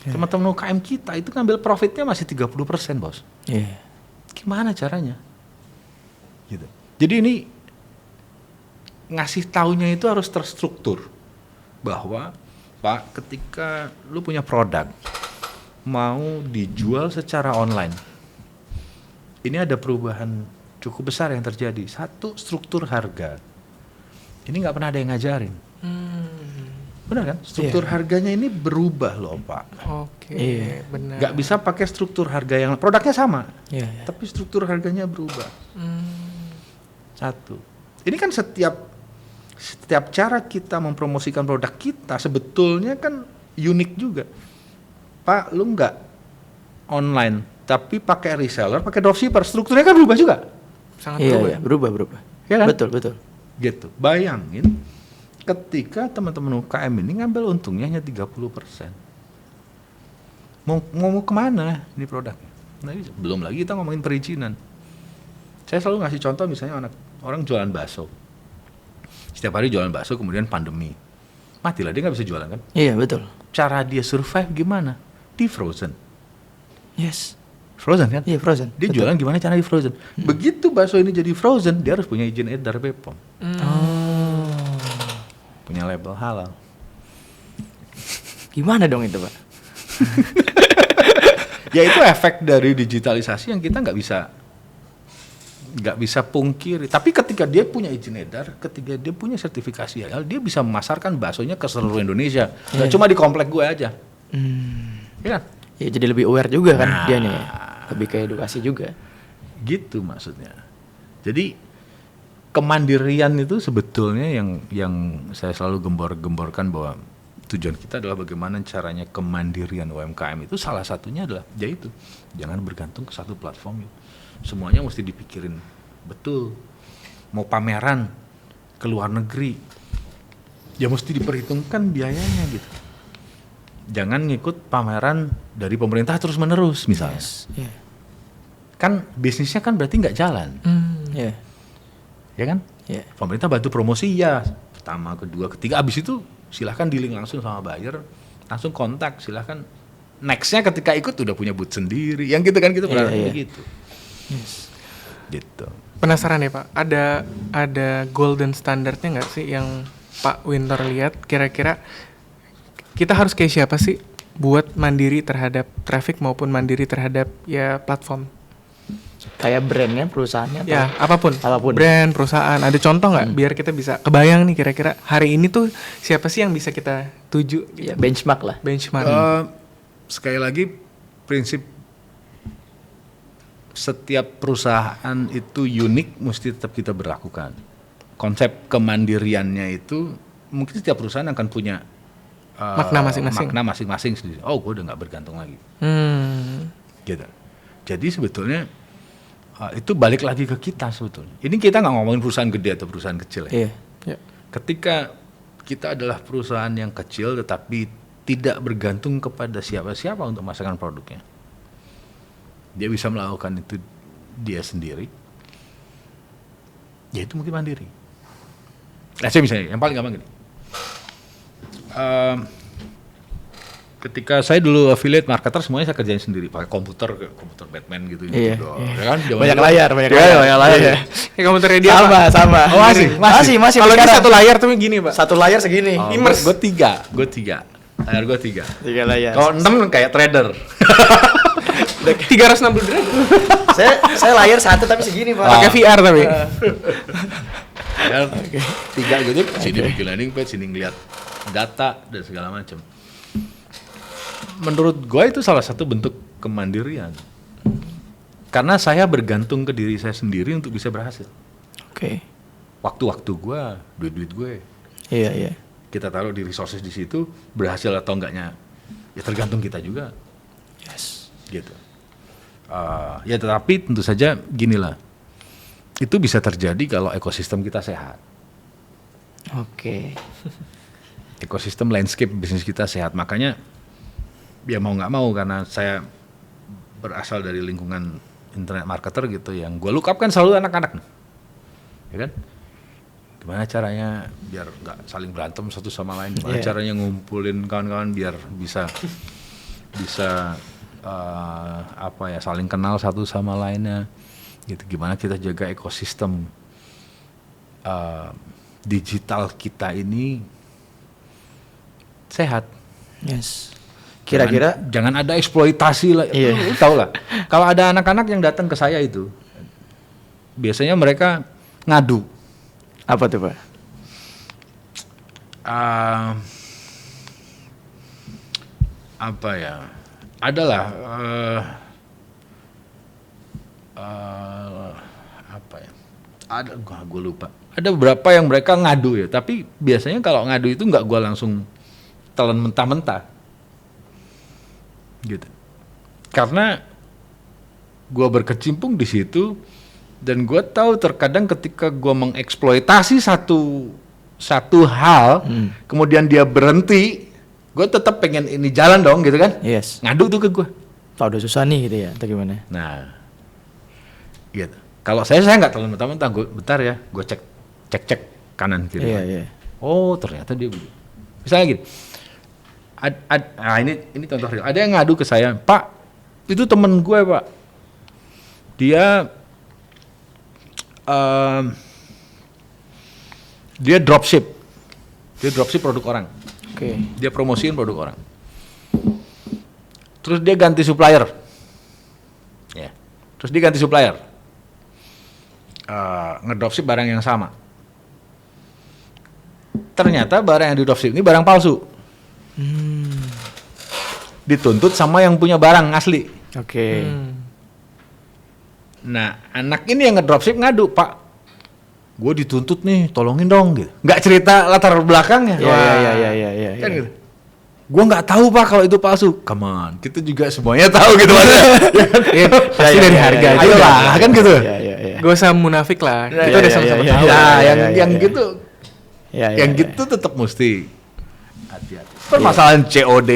Teman-teman UKM kita itu ngambil profitnya masih 30%, bos. Iya. Gimana caranya? Gitu. Jadi ini ngasih taunya itu harus terstruktur bahwa Pak, ketika lu punya produk mau dijual secara online, ini ada perubahan cukup besar yang terjadi. Satu, struktur harga. Ini nggak pernah ada yang ngajarin. Benar kan? Struktur harganya ini berubah loh, Pak. Oke, Iya. benar. Nggak bisa pakai struktur harga yang produknya sama, Iya. tapi struktur harganya berubah. Satu. Ini kan setiap cara kita mempromosikan produk kita sebetulnya kan unik juga. Pak, lu nggak online, tapi pakai reseller, pakai dropshipper, strukturnya kan berubah juga. Sangat Iya, berubah. iya, berubah. Ya kan? Betul. Gitu. Bayangin ketika teman-teman UKM ini ngambil untungnya hanya 30%. Mau kemana ini produknya? Nah, belum lagi kita ngomongin perizinan. Saya selalu ngasih contoh misalnya orang jualan bakso. Setiap hari jualan bakso, kemudian pandemi. Matilah, dia nggak bisa jualan kan? Iya, betul. Cara dia survive gimana? Di frozen. Yes. Frozen kan? Iya, frozen. Dia Betul. jualan gimana cara di frozen. Begitu bakso ini jadi frozen, dia harus punya izin edar BPOM. Punya label halal. Gimana dong itu, Pak? Ya itu efek dari digitalisasi yang kita nggak bisa pungkiri. Tapi ketika dia punya izin edar, ketika dia punya sertifikasi halal, dia bisa memasarkan baksonya ke seluruh Indonesia. Nggak cuma di komplek gue aja. Ya kan? Ya jadi lebih aware juga kan Nah. dianya ya. Lebih ke edukasi juga. Gitu maksudnya. Jadi kemandirian itu sebetulnya yang saya selalu gembor-gemborkan bahwa tujuan kita adalah bagaimana caranya kemandirian UMKM itu salah satunya adalah yaitu jangan bergantung ke satu platform. Semuanya mesti dipikirin betul. Mau pameran ke luar negeri, ya mesti diperhitungkan biayanya gitu. Jangan ngikut pameran dari pemerintah terus-menerus misalnya. Iya. Kan bisnisnya kan berarti nggak jalan, Iya. ya kan? Iya. Pemerintah bantu promosi ya, pertama, kedua, ketiga, abis itu silahkan dealing langsung sama buyer, langsung kontak, silahkan. Nextnya ketika ikut udah punya booth sendiri, yang gitu kan gitu Iya, berarti iya. gitu. Gitu. Penasaran ya, Pak. Ada golden standardnya nggak sih yang Pak Winter lihat? Kira-kira kita harus kayak siapa sih buat mandiri terhadap traffic maupun mandiri terhadap ya platform? Kayak brandnya, perusahaannya. atau- Ya, apapun. Apapun. Brand, perusahaan. Ada contoh nggak biar kita bisa kebayang nih kira-kira hari ini tuh siapa sih yang bisa kita tuju? Ya, benchmark lah. Benchmark. sekali lagi prinsip setiap perusahaan itu unik, mesti tetap kita berlakukan. Konsep kemandiriannya itu mungkin setiap perusahaan akan punya Makna masing-masing. Makna masing-masing sendiri. Oh, gue udah nggak bergantung lagi. Gitu. Jadi sebetulnya itu balik lagi ke kita sebetulnya. Ini kita nggak ngomongin perusahaan gede atau perusahaan kecil ya. Iya. Ya. Ketika kita adalah perusahaan yang kecil tetapi tidak bergantung kepada siapa-siapa untuk memasarkan produknya. Dia bisa melakukan itu dia sendiri. Ya itu mungkin mandiri. Nah, saya misalnya yang paling gampang gini. Ketika saya dulu affiliate marketer, semuanya saya kerjain sendiri pakai komputer Batman gitu. Iya, gitu. iya. Ya kan? Banyak layar. Banyak layar. Iya. Kayak komputer dia Sama. Oh, masih. Kalau ini sekarang. satu layar tuh gini, Pak. Satu layar segini. Immerse. Gue tiga. Layar gue 3. 3 layar. Kalau 6 kayak trader. 360 derajat. saya layar satu tapi segini, Pak. Pakai VR tapi. Ya, 3 gitu, sini bikin landing page, sini ngeliat data dan segala macam. Menurut gue itu salah satu bentuk kemandirian. Karena saya bergantung ke diri saya sendiri untuk bisa berhasil. Oke. Waktu-waktu gue, duit-duit gue, Iya. kita taruh di resources di situ, berhasil atau enggaknya, ya tergantung kita juga. Yes. Gitu. Ya tetapi tentu saja ginilah, itu bisa terjadi kalau ekosistem kita sehat. Oke. Ekosistem landscape bisnis kita sehat, makanya ya mau nggak mau karena saya berasal dari lingkungan internet marketer gitu, yang gue look up kan selalu anak-anak, ya kan? Gimana caranya biar nggak saling berantem satu sama lain? Gimana caranya ngumpulin kawan-kawan biar bisa saling kenal satu sama lainnya? Gitu. Gimana kita jaga ekosistem digital kita ini sehat? Yes. Kira-kira jangan ada eksploitasi lah. Iya. Lu tau lah. Kalau ada anak-anak yang datang ke saya itu, biasanya mereka ngadu. apa tuh, Pak? Apa ya? Adalah apa ya? Ada, gue lupa. Ada beberapa yang mereka ngadu ya, tapi biasanya kalau ngadu itu nggak gue langsung telan mentah-mentah, gitu. Karena gue berkecimpung di situ dan gue tahu terkadang ketika gue mengeksploitasi satu hal, kemudian dia berhenti, gue tetap pengen ini jalan dong, gitu kan? Yes. Ngadu tuh ke gue. Pak udah susah nih gitu ya, atau gimana? Nah, gitu. Kalau saya nggak terlalu mentah-mentah, gue bentar ya, gue cek kanan kiri. Iya. Oh ternyata dia begitu. Misalnya gini, ini contoh real. Ada yang ngadu ke saya, Pak, itu temen gue Pak, dia dropship produk orang. Oke. Dia Promosiin produk orang. Terus dia ganti supplier. Ya. Terus dia ganti supplier. Ngedropship barang yang sama. Ternyata barang yang di dropship ini barang palsu. Dituntut sama yang punya barang asli. Oke. Nah, anak ini yang ngedropship ngadu, Pak, gue dituntut nih, tolongin dong, gitu. Nggak cerita latar belakangnya. Iya. Kan gitu. Gue nggak tahu Pak kalau itu palsu. Come on, kita juga semuanya tahu gitu. Pasti dari harga aja. Ayolah, kan gitu. Iya. Gak usah munafik lah. Kita udah sama-sama tahu. Nah, yang gitu, yang Iya. gitu tetap mesti hati-hati. Permasalahan COD,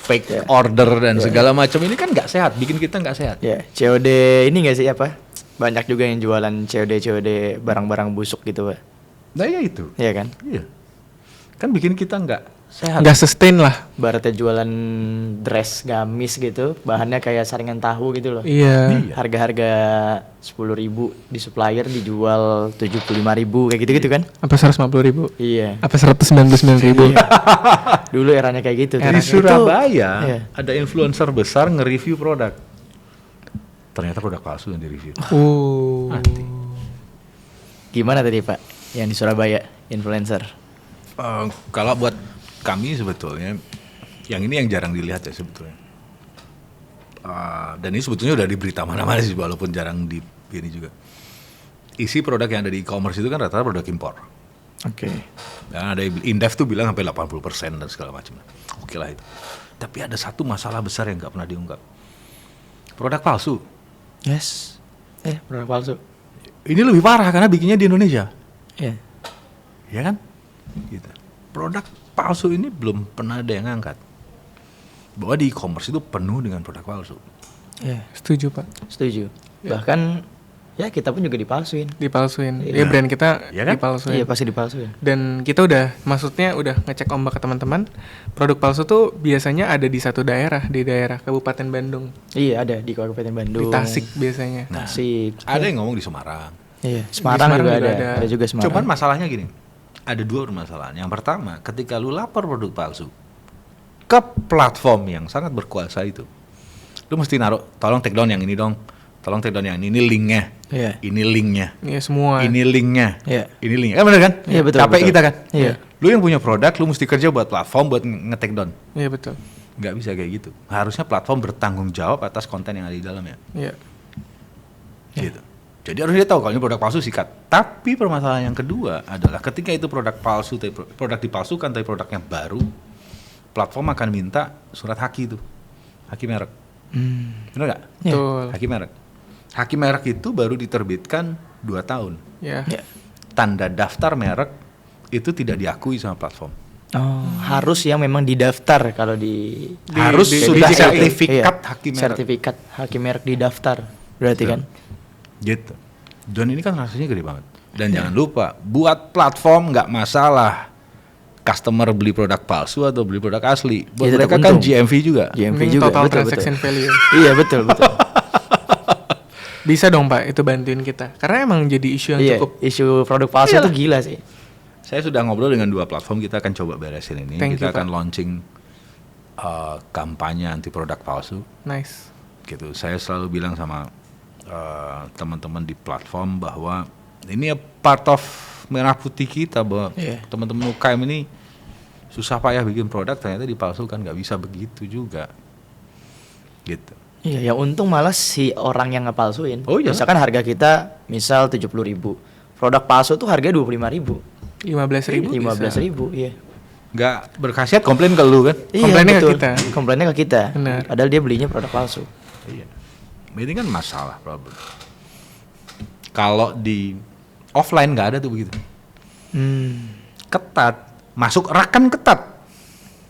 fake order dan segala macam ini kan nggak sehat, bikin kita nggak sehat. Ya, COD ini nggak sih apa? Banyak juga yang jualan COD barang-barang busuk gitu, Pak. Nah ya itu, Iya kan? iya, kan bikin kita nggak sehat. Nggak sustain lah. Baratnya jualan dress gamis gitu, bahannya kayak saringan tahu gitu loh. Iya. Harga-harga 10.000 di supplier dijual 75.000 kayak gitu-gitu kan? Apa 150.000? Iya. Apa 199.000? Dulu eranya kayak gitu. Di Surabaya iya. ada influencer besar nge-review produk. Ternyata produk palsu yang di-review. Mati. Gimana tadi, Pak? Yang di Surabaya influencer. Kalau buat kami sebetulnya Yang ini yang jarang dilihat ya sebetulnya. Dan ini sebetulnya udah di berita mana-mana sih, walaupun jarang di ini juga. Isi produk yang ada di e-commerce itu kan rata-rata produk impor. Oke. Dan ada Indef tuh bilang sampai 80% dan segala macam. Oke lah itu. Tapi ada satu masalah besar yang nggak pernah diungkap. Produk palsu. Yes. Produk palsu. Ini lebih parah karena bikinnya di Indonesia. Iya. Ya kan? Gitu. Produk palsu ini belum pernah ada yang ngangkat. Bahwa di e-commerce itu penuh dengan produk palsu. Iya. Setuju, Pak. Setuju. Bahkan ya kita pun juga dipalsuin. Dipalsuin. Iya. Ya brand kita Iya kan? dipalsuin. Iya pasti dipalsuin. Dan kita udah ngecek ombak ke teman-teman. Produk palsu tuh biasanya ada di satu daerah, di daerah Kabupaten Bandung. Iya ada di Kabupaten Di Bandung. Tasik biasanya. Nah, Tasik. ada yang ngomong di Semarang. Iya. Semarang juga ada. Ada juga Semarang. Cuman masalahnya gini, ada dua permasalahan. Yang pertama, ketika lu lapor produk palsu ke platform yang sangat berkuasa itu, lu mesti naruh, tolong take down yang ini dong, tolong take down yang ini linknya, Iya. ini linknya, Iya semua. ini linknya, Iya. ini linknya, kan bener kan? Iya, betul, Capek betul. kita kan? Iya. Lu yang punya produk, lu mesti kerja buat platform buat nge-take down. Iya betul. Nggak bisa kayak gitu. Harusnya platform bertanggung jawab atas konten yang ada di dalamnya. Iya. Gitu. Jadi harus dia tahu kalau ini produk palsu sikat. Tapi permasalahan yang kedua adalah ketika itu produk palsu, produk dipalsukan tapi produknya baru, platform akan minta surat haki itu, haki merek. Benar nggak? Iya. Betul. Haki merek. Haki merek itu baru diterbitkan 2 tahun. Ya. Iya. Tanda daftar merek itu tidak diakui sama platform. Oh, harus yang memang didaftar kalau Harus sudah DJKI. sertifikat Iya, haki merek. Sertifikat haki merek didaftar. Berarti kan? Gitu. Dan ini kan rasanya gede banget. Dan jangan lupa, buat platform nggak masalah customer beli produk palsu atau beli produk asli. Buat Ya, tetap mereka kan untung. GMV juga. GMV Ini juga. total betul, transaction betul. value. Iya betul betul. Bisa dong Pak, itu bantuin kita. Karena emang jadi isu yang Iya, cukup. isu produk palsu itu gila sih. Saya sudah ngobrol dengan 2 platform, kita akan coba beresin ini. Thank Kita you, akan Pak. launching kampanye anti produk palsu. Nice. Gitu. Saya selalu bilang sama teman-teman di platform bahwa ini part of merah putih kita, bahwa Iya. teman-teman UKM ini susah payah bikin produk ternyata dipalsukan, nggak bisa begitu juga. Gitu. Iya, yang untung malah si orang yang ngepalsuin. Oh, iya. Misalkan harga kita misal 70.000. Produk palsu tuh harga 25.000. 15.000 15.000, iya. Nggak berkhasiat komplain ke lu kan? Komplainnya ke betul. kita. Komplainnya ke kita. Benar. Padahal dia belinya produk palsu. Iya. Ini kan masalah problem. Kalau di offline nggak ada tuh begitu. Ketat, masuk rak kan ketat.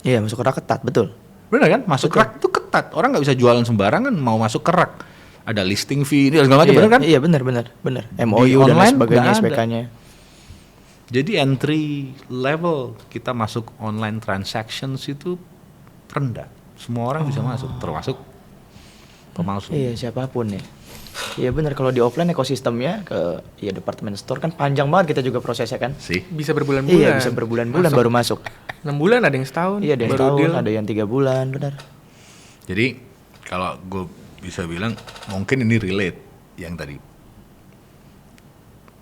Iya, masuk ke rak ketat, betul. Bener kan? Masuk rak tuh ketat. Orang nggak bisa jualan sembarangan mau masuk ke rak. Ada listing fee ini segala macam, Iya, bener kan? Iya, benar. MOU Di dan lain online sebagainya, nggak ada. SPK-nya. Jadi entry level kita masuk online transactions itu rendah. Semua orang bisa masuk, termasuk pemalsu. Iya, siapapun ya. Iya benar, kalau di offline ekosistemnya ke ya department store kan panjang banget kita juga prosesnya kan. Sih. Bisa berbulan-bulan. Iya, bisa berbulan-bulan Masuk. baru masuk. 6 bulan ada yang setahun. Iya, ada yang baru setahun, deal. ada yang 3 bulan, benar. Jadi kalau gue bisa bilang mungkin ini relate yang tadi.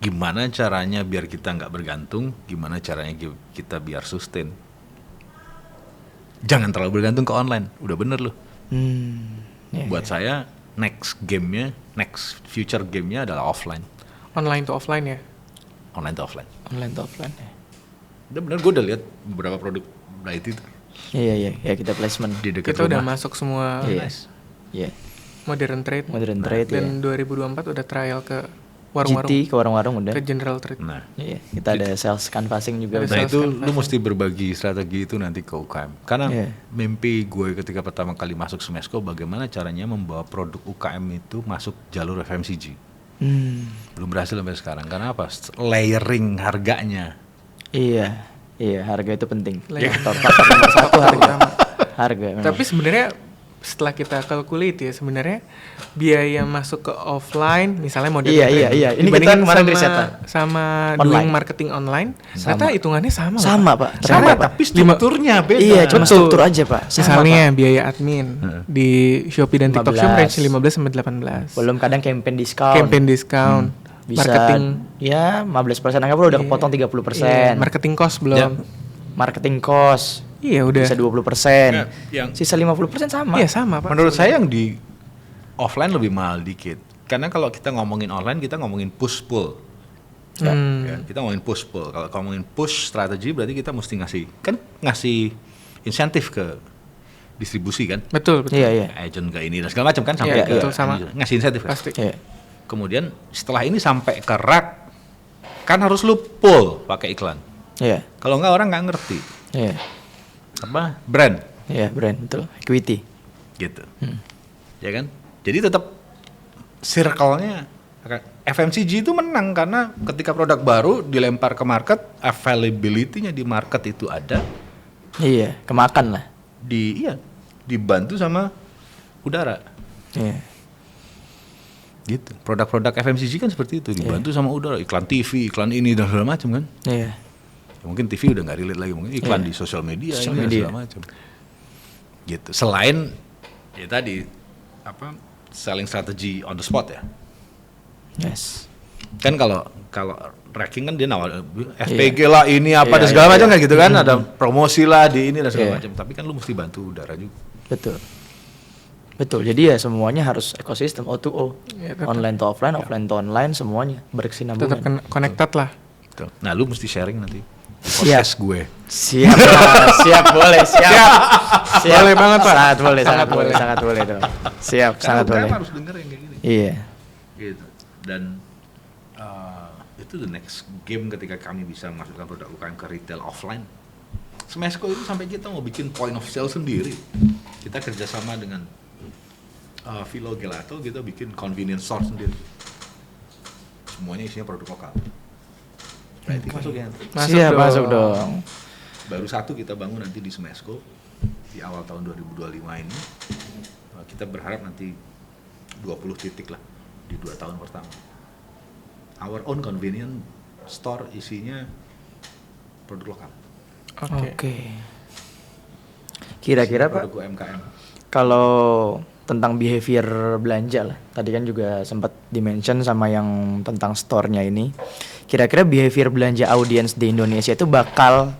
Gimana caranya biar kita nggak bergantung? Gimana caranya kita biar sustain? Jangan terlalu bergantung ke online. Udah bener loh. Iya, Buat saya next future gamenya adalah offline, Online to offline ya. online to offline. online to offline. Ya. Udah bener, gue udah lihat beberapa produk IT itu Iya, ya kita placement. di dekat Kita udah rumah. masuk semua Iya. Iya, modern trade. modern trade ya. Dan 2024 udah trial ke warung-warung. GT ke warung-warung udah. Ke general trade. Nah, Iya, kita ada sales canvassing juga. Ada nah sales itu canvassing. lu mesti berbagi strategi itu nanti ke UKM. Karena Iya. mimpi gue ketika pertama kali masuk Smesco bagaimana caranya membawa produk UKM itu masuk jalur FMCG. Belum berhasil sampai sekarang. Karena apa? Layering harganya. Iya, harga itu penting. Layer. Faktor nomor satu harga. Harga. memang. Tapi sebenarnya setelah kita calculate ya sebenarnya biaya masuk ke offline misalnya modern Iya, trade, iya. Ini dibandingin kita kemarin sama, risetan. sama Online. doing marketing online ternyata hitungannya sama loh, Sama, Pak. Pak. Sama, Ternyata, Pak. tapi strukturnya beda. Iya, cuma Betul. struktur aja, Pak. Sama, Misalnya Pak. biaya admin di Shopee dan TikTok Shop 15. range 15 sampai 18. Belum kadang campaign diskon. Campaign discount, Bisa marketing ya 15%, anggap lo udah kepotong 30%. iya, marketing cost belum. Marketing cost. Iya udah. Bisa 20%. Ya, yang- Sisa 50% sama. Iya sama Pak. Menurut saya yang di offline lebih mahal dikit. Karena kalau kita ngomongin online, kita ngomongin push pull. Ya, kita ngomongin push pull. Kalau ngomongin push strategi berarti kita mesti ngasih insentif ke distribusi kan, Betul betul. Iya, iya. agent ke ini dan segala macam kan Iya, sampai ke betul, sama. ngasih insentif kan. Pasti. Iya. Kemudian setelah ini sampai ke rack kan harus lu pull pakai iklan. Iya. Kalau nggak orang nggak ngerti Iya. apa brand Iya, brand betul. Equity. gitu, ya kan? Jadi tetap circle-nya FMCG itu menang karena ketika produk baru dilempar ke market, availability-nya di market itu ada, Iya, kemakan lah. dibantu sama udara. Iya. Gitu. Produk-produk FMCG kan seperti itu, dibantu sama udara, iklan TV, iklan ini dan segala macam kan. Iya. Ya, mungkin TV udah nggak relate lagi, mungkin iklan di sosial media, Sosial ini dan media. segala macam. Gitu. Selain ya tadi apa selling strategy on the spot ya. Yes. Kan kalau ranking kan dia nawar SPG lah ini apa dan Iya, segala iya, macam iya. kan gitu kan, ada promosi lah di ini dan segala Iya. macam. Tapi kan lu mesti bantu udara juga. Betul. Betul. Jadi ya semuanya harus ekosistem O2O. Iya, tetap. Online to offline, offline to online, semuanya berkesinambungan. Tetap connected lah. Betul. Nah, lu mesti sharing nanti di Siap. podcast gue. Siap, Mas. Siap, boleh, siap. Siap. Boleh banget, Pak. Sangat boleh, sangat Sangat boleh, boleh. sangat boleh dong. Siap, Karena sangat UKM boleh. harus denger yang kayak gini. Iya. Gitu. Dan itu the next game ketika kami bisa masukkan produk UKM ke retail offline. Smesco itu sampai kita mau bikin point of sale sendiri. Kita kerjasama dengan Vilo Gelato, kita bikin convenience store sendiri. Semuanya isinya produk lokal. Berarti masuk ya. Siap, masuk dong. Baru satu kita bangun nanti di Smesco di awal tahun 2025 ini. Kita berharap nanti 20 titik lah di 2 tahun pertama. Our own convenience store isinya produk lokal. Oke. Kira-kira Pak, Produk UMKM. kalau tentang behavior belanja lah, tadi kan juga sempat dimention sama yang tentang store-nya ini. Kira-kira behavior belanja audiens di Indonesia itu bakal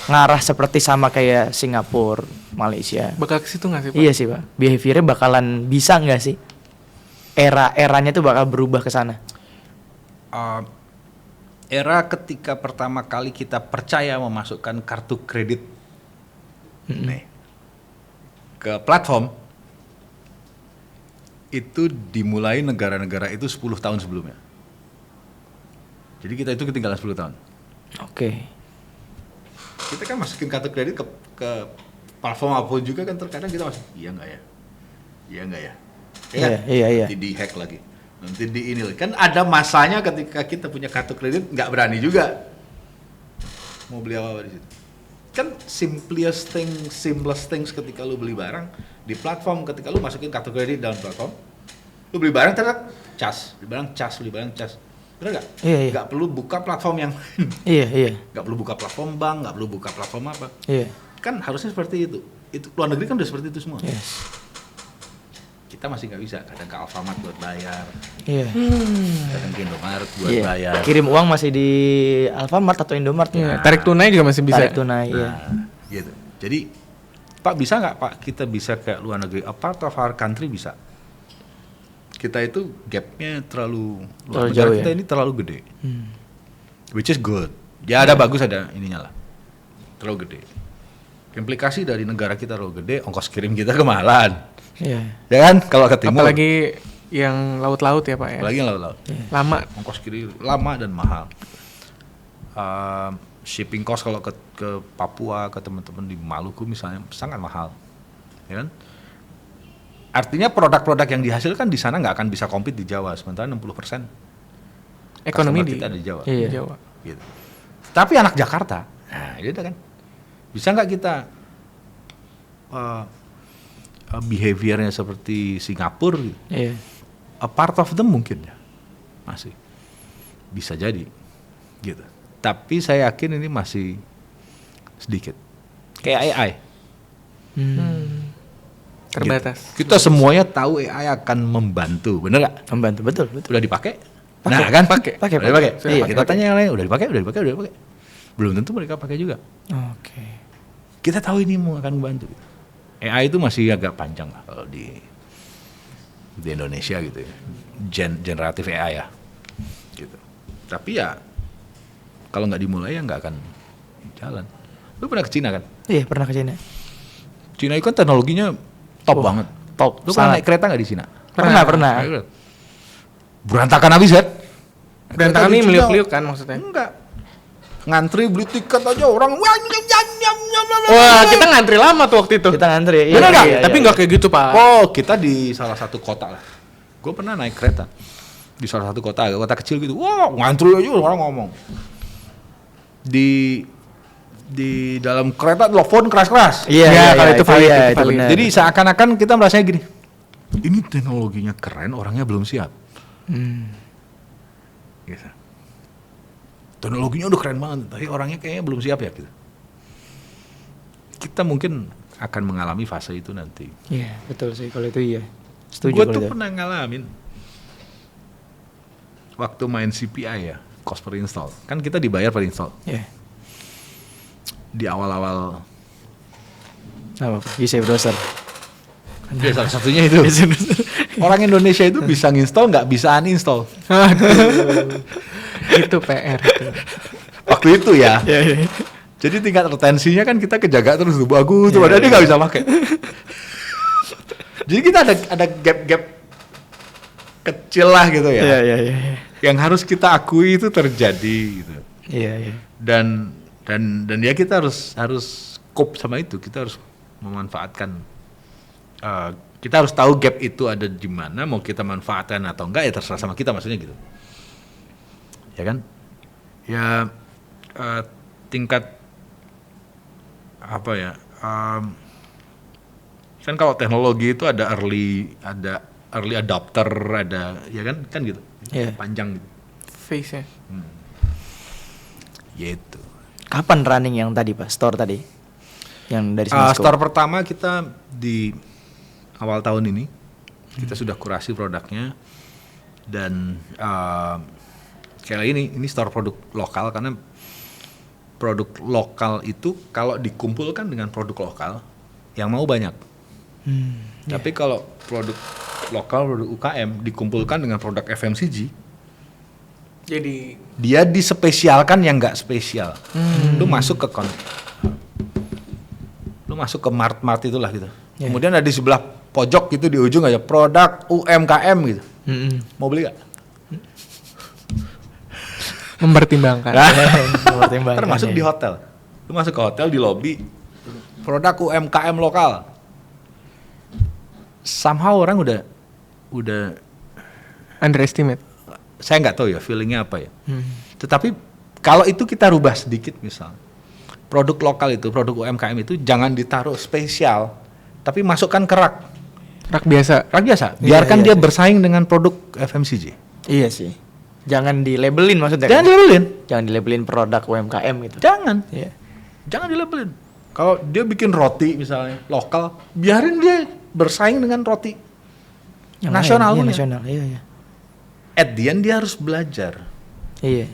ngarah seperti sama kayak Singapura, Malaysia. Bakal ke situ nggak sih Pak? Iya sih Pak, behaviornya bakalan bisa nggak sih? Eranya tuh bakal berubah ke sana. Era ketika pertama kali kita percaya memasukkan kartu kredit nih, ke platform itu dimulai negara-negara itu 10 tahun sebelumnya. Jadi kita itu ketinggalan 10 tahun. Oke. Kita kan masukin kartu kredit ke platform apapun juga kan terkadang kita masih iya nggak ya? Iya nggak ya? Iya, iya, iya. Nanti di hack lagi. Nanti di ini lagi. Kan ada masanya ketika kita punya kartu kredit nggak berani juga mau beli apa-apa di situ. Kan simplest things ketika lu beli barang di platform, ketika lu masukin kartu kredit dalam platform, lu beli barang terus beli barang cas. Bener nggak? Iya, iya. Nggak perlu buka platform yang lain. Iya, iya. Nggak perlu buka platform bank, nggak perlu buka platform apa. Iya. Kan harusnya seperti itu. Itu luar negeri kan udah seperti itu semua. Yes. Kita masih nggak bisa. Kadang ke Alfamart buat bayar, Iya. kadang ke Indomaret buat Iya. bayar. Kirim uang masih di Alfamart atau Indomart. Iya, tarik tunai juga masih bisa. Tarik tunai, iya. Nah, gitu. Jadi, Pak bisa nggak Pak kita bisa kayak luar negeri? A part of our country bisa. Kita itu gapnya terlalu Terlalu negara jauh kita ya? ini terlalu gede. Which is good. Ya ada bagus ada ininya lah. Terlalu gede. Implikasi dari negara kita terlalu gede, ongkos kirim kita kemahalan. Iya. Ya kan? Kalau ke timur. Apalagi yang laut-laut ya Pak ya. Apalagi yang laut-laut. Lama. Ongkos kirim lama dan mahal. Shipping cost kalau ke Papua, ke teman-teman di Maluku misalnya sangat mahal, ya kan? Artinya produk-produk yang dihasilkan di sana nggak akan bisa compete di Jawa, sementara 60% Ekonomi customer di kita ada di Jawa. Iya. Jawa. Gitu. Tapi anak Jakarta, nah itu kan, bisa nggak kita behaviornya seperti Singapura? Gitu? Iya. A part of them mungkin ya, masih bisa jadi, gitu. Tapi saya yakin ini masih sedikit. Kayak AI. Terbatas. Gitu. Kita semuanya tahu AI akan membantu, bener nggak? Membantu, betul, betul. Udah dipakai? Nah kan? Pakai. Udah dipakai. Sudah Iya, pakai. kita tanya yang lain, udah dipakai? Belum tentu mereka pakai juga. Oke. kita tahu ini mau akan membantu. AI itu masih agak panjang lah kalau di Indonesia gitu ya, generatif AI ya, gitu. Tapi ya kalau nggak dimulai ya nggak akan jalan. Lu pernah ke Cina kan? Iya, pernah ke Cina. Cina itu kan teknologinya top banget. Top. Lu pernah naik kereta nggak di Cina? Pernah. Berantakan habis kan? Berantakan nih meliuk-liuk kan maksudnya? Enggak. Ngantri beli tiket aja orang. Wah, kita ngantri lama tuh waktu itu. Kita ngantri. Bener nggak? Iya, Tapi nggak kayak gitu, Pak. Oh, kita di salah satu kota lah. Gue pernah naik kereta di salah satu kota kecil gitu. Wah, ngantri aja orang ngomong. Di dalam kereta telepon keras-keras. Iya, kalau itu valid, iya, itu itu valid. benar. Jadi seakan-akan kita merasanya gini. Ini teknologinya keren, orangnya belum siap. Gitu. Teknologinya udah keren banget, tapi orangnya kayaknya belum siap ya gitu. Kita mungkin akan mengalami fase itu nanti. Iya, betul sih kalau itu iya. Setuju Gue kalau tuh itu. pernah ngalamin waktu main CPI ya, cost per install. Kan kita dibayar per install. Iya. Di awal-awal, Apa? Bisa browser. ya salah satunya itu. Orang Indonesia itu bisa nginstall, nggak bisa uninstall. Itu PR itu. Waktu itu ya. Jadi tingkat retensinya kan kita kejaga terus tuh, bagus tuh, padahal dia nggak bisa pakai. Jadi kita ada gap-gap kecil lah gitu ya. Iya. Yang harus kita akui itu terjadi gitu. Iya. Dan ya kita harus cope sama itu. Kita harus memanfaatkan. Kita harus tahu gap itu ada di mana, mau kita manfaatkan atau enggak ya terserah sama kita, maksudnya gitu. Ya kan? Ya tingkat apa ya? Kan kalau teknologi itu ada early adopter, ada ya kan gitu. Iya. Panjang gitu. Face-nya. Gitu. Kapan running yang tadi, Pak? Store tadi. Yang dari Smesco. Store pertama kita di awal tahun ini. Kita sudah kurasi produknya dan sekali lagi ini store produk lokal, karena produk lokal itu kalau dikumpulkan dengan produk lokal yang mau banyak. Tapi kalau produk lokal, produk UKM dikumpulkan dengan produk FMCG, Jadi dia dispesialkan yang nggak spesial. Lu masuk ke mart itulah gitu. Yeah. Kemudian ada di sebelah pojok gitu di ujung aja produk UMKM gitu. Mau beli nggak? mempertimbangkan. Termasuk di hotel. Lu masuk ke hotel di lobby produk UMKM lokal. Somehow orang udah Underestimate. saya nggak tahu ya feelingnya apa ya. Tetapi kalau itu kita rubah sedikit, misal produk lokal itu, produk UMKM itu jangan ditaruh spesial, tapi masukkan ke rak Rak biasa. biarkan Iya, dia iya. bersaing dengan produk FMCG. Iya sih. Jangan dilabelin maksudnya. Jangan kan? dilabelin. Jangan dilabelin produk UMKM gitu. Jangan Iya. dilabelin. Kalau dia bikin roti misalnya lokal, biarin dia bersaing dengan roti Yang nasional lain, iya, punya. nasional. Iya. At the end dia harus belajar Iya.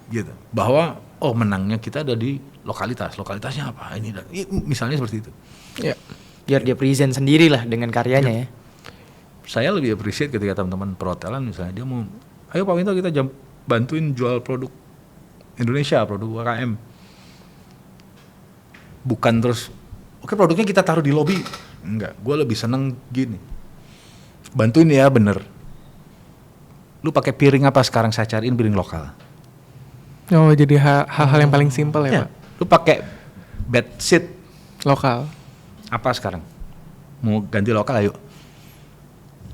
gitu, bahwa menangnya kita ada di lokalitasnya apa ini misalnya seperti itu. Ya. Biar dia present sendiri lah dengan karyanya ya. Saya lebih appreciate ketika teman-teman perhotelan misalnya dia mau, ayo Pak Winto kita bantuin jual produk Indonesia, produk UKM. Bukan terus, oke produknya kita taruh di lobby. Enggak, gue lebih seneng gini. Bantuin ya bener. Lu pakai piring apa sekarang, saya cariin piring lokal. Oh, jadi hal-hal yang paling simpel ya, Pak. Lu pakai bed sheet Lokal. apa sekarang? Mau ganti lokal ayo.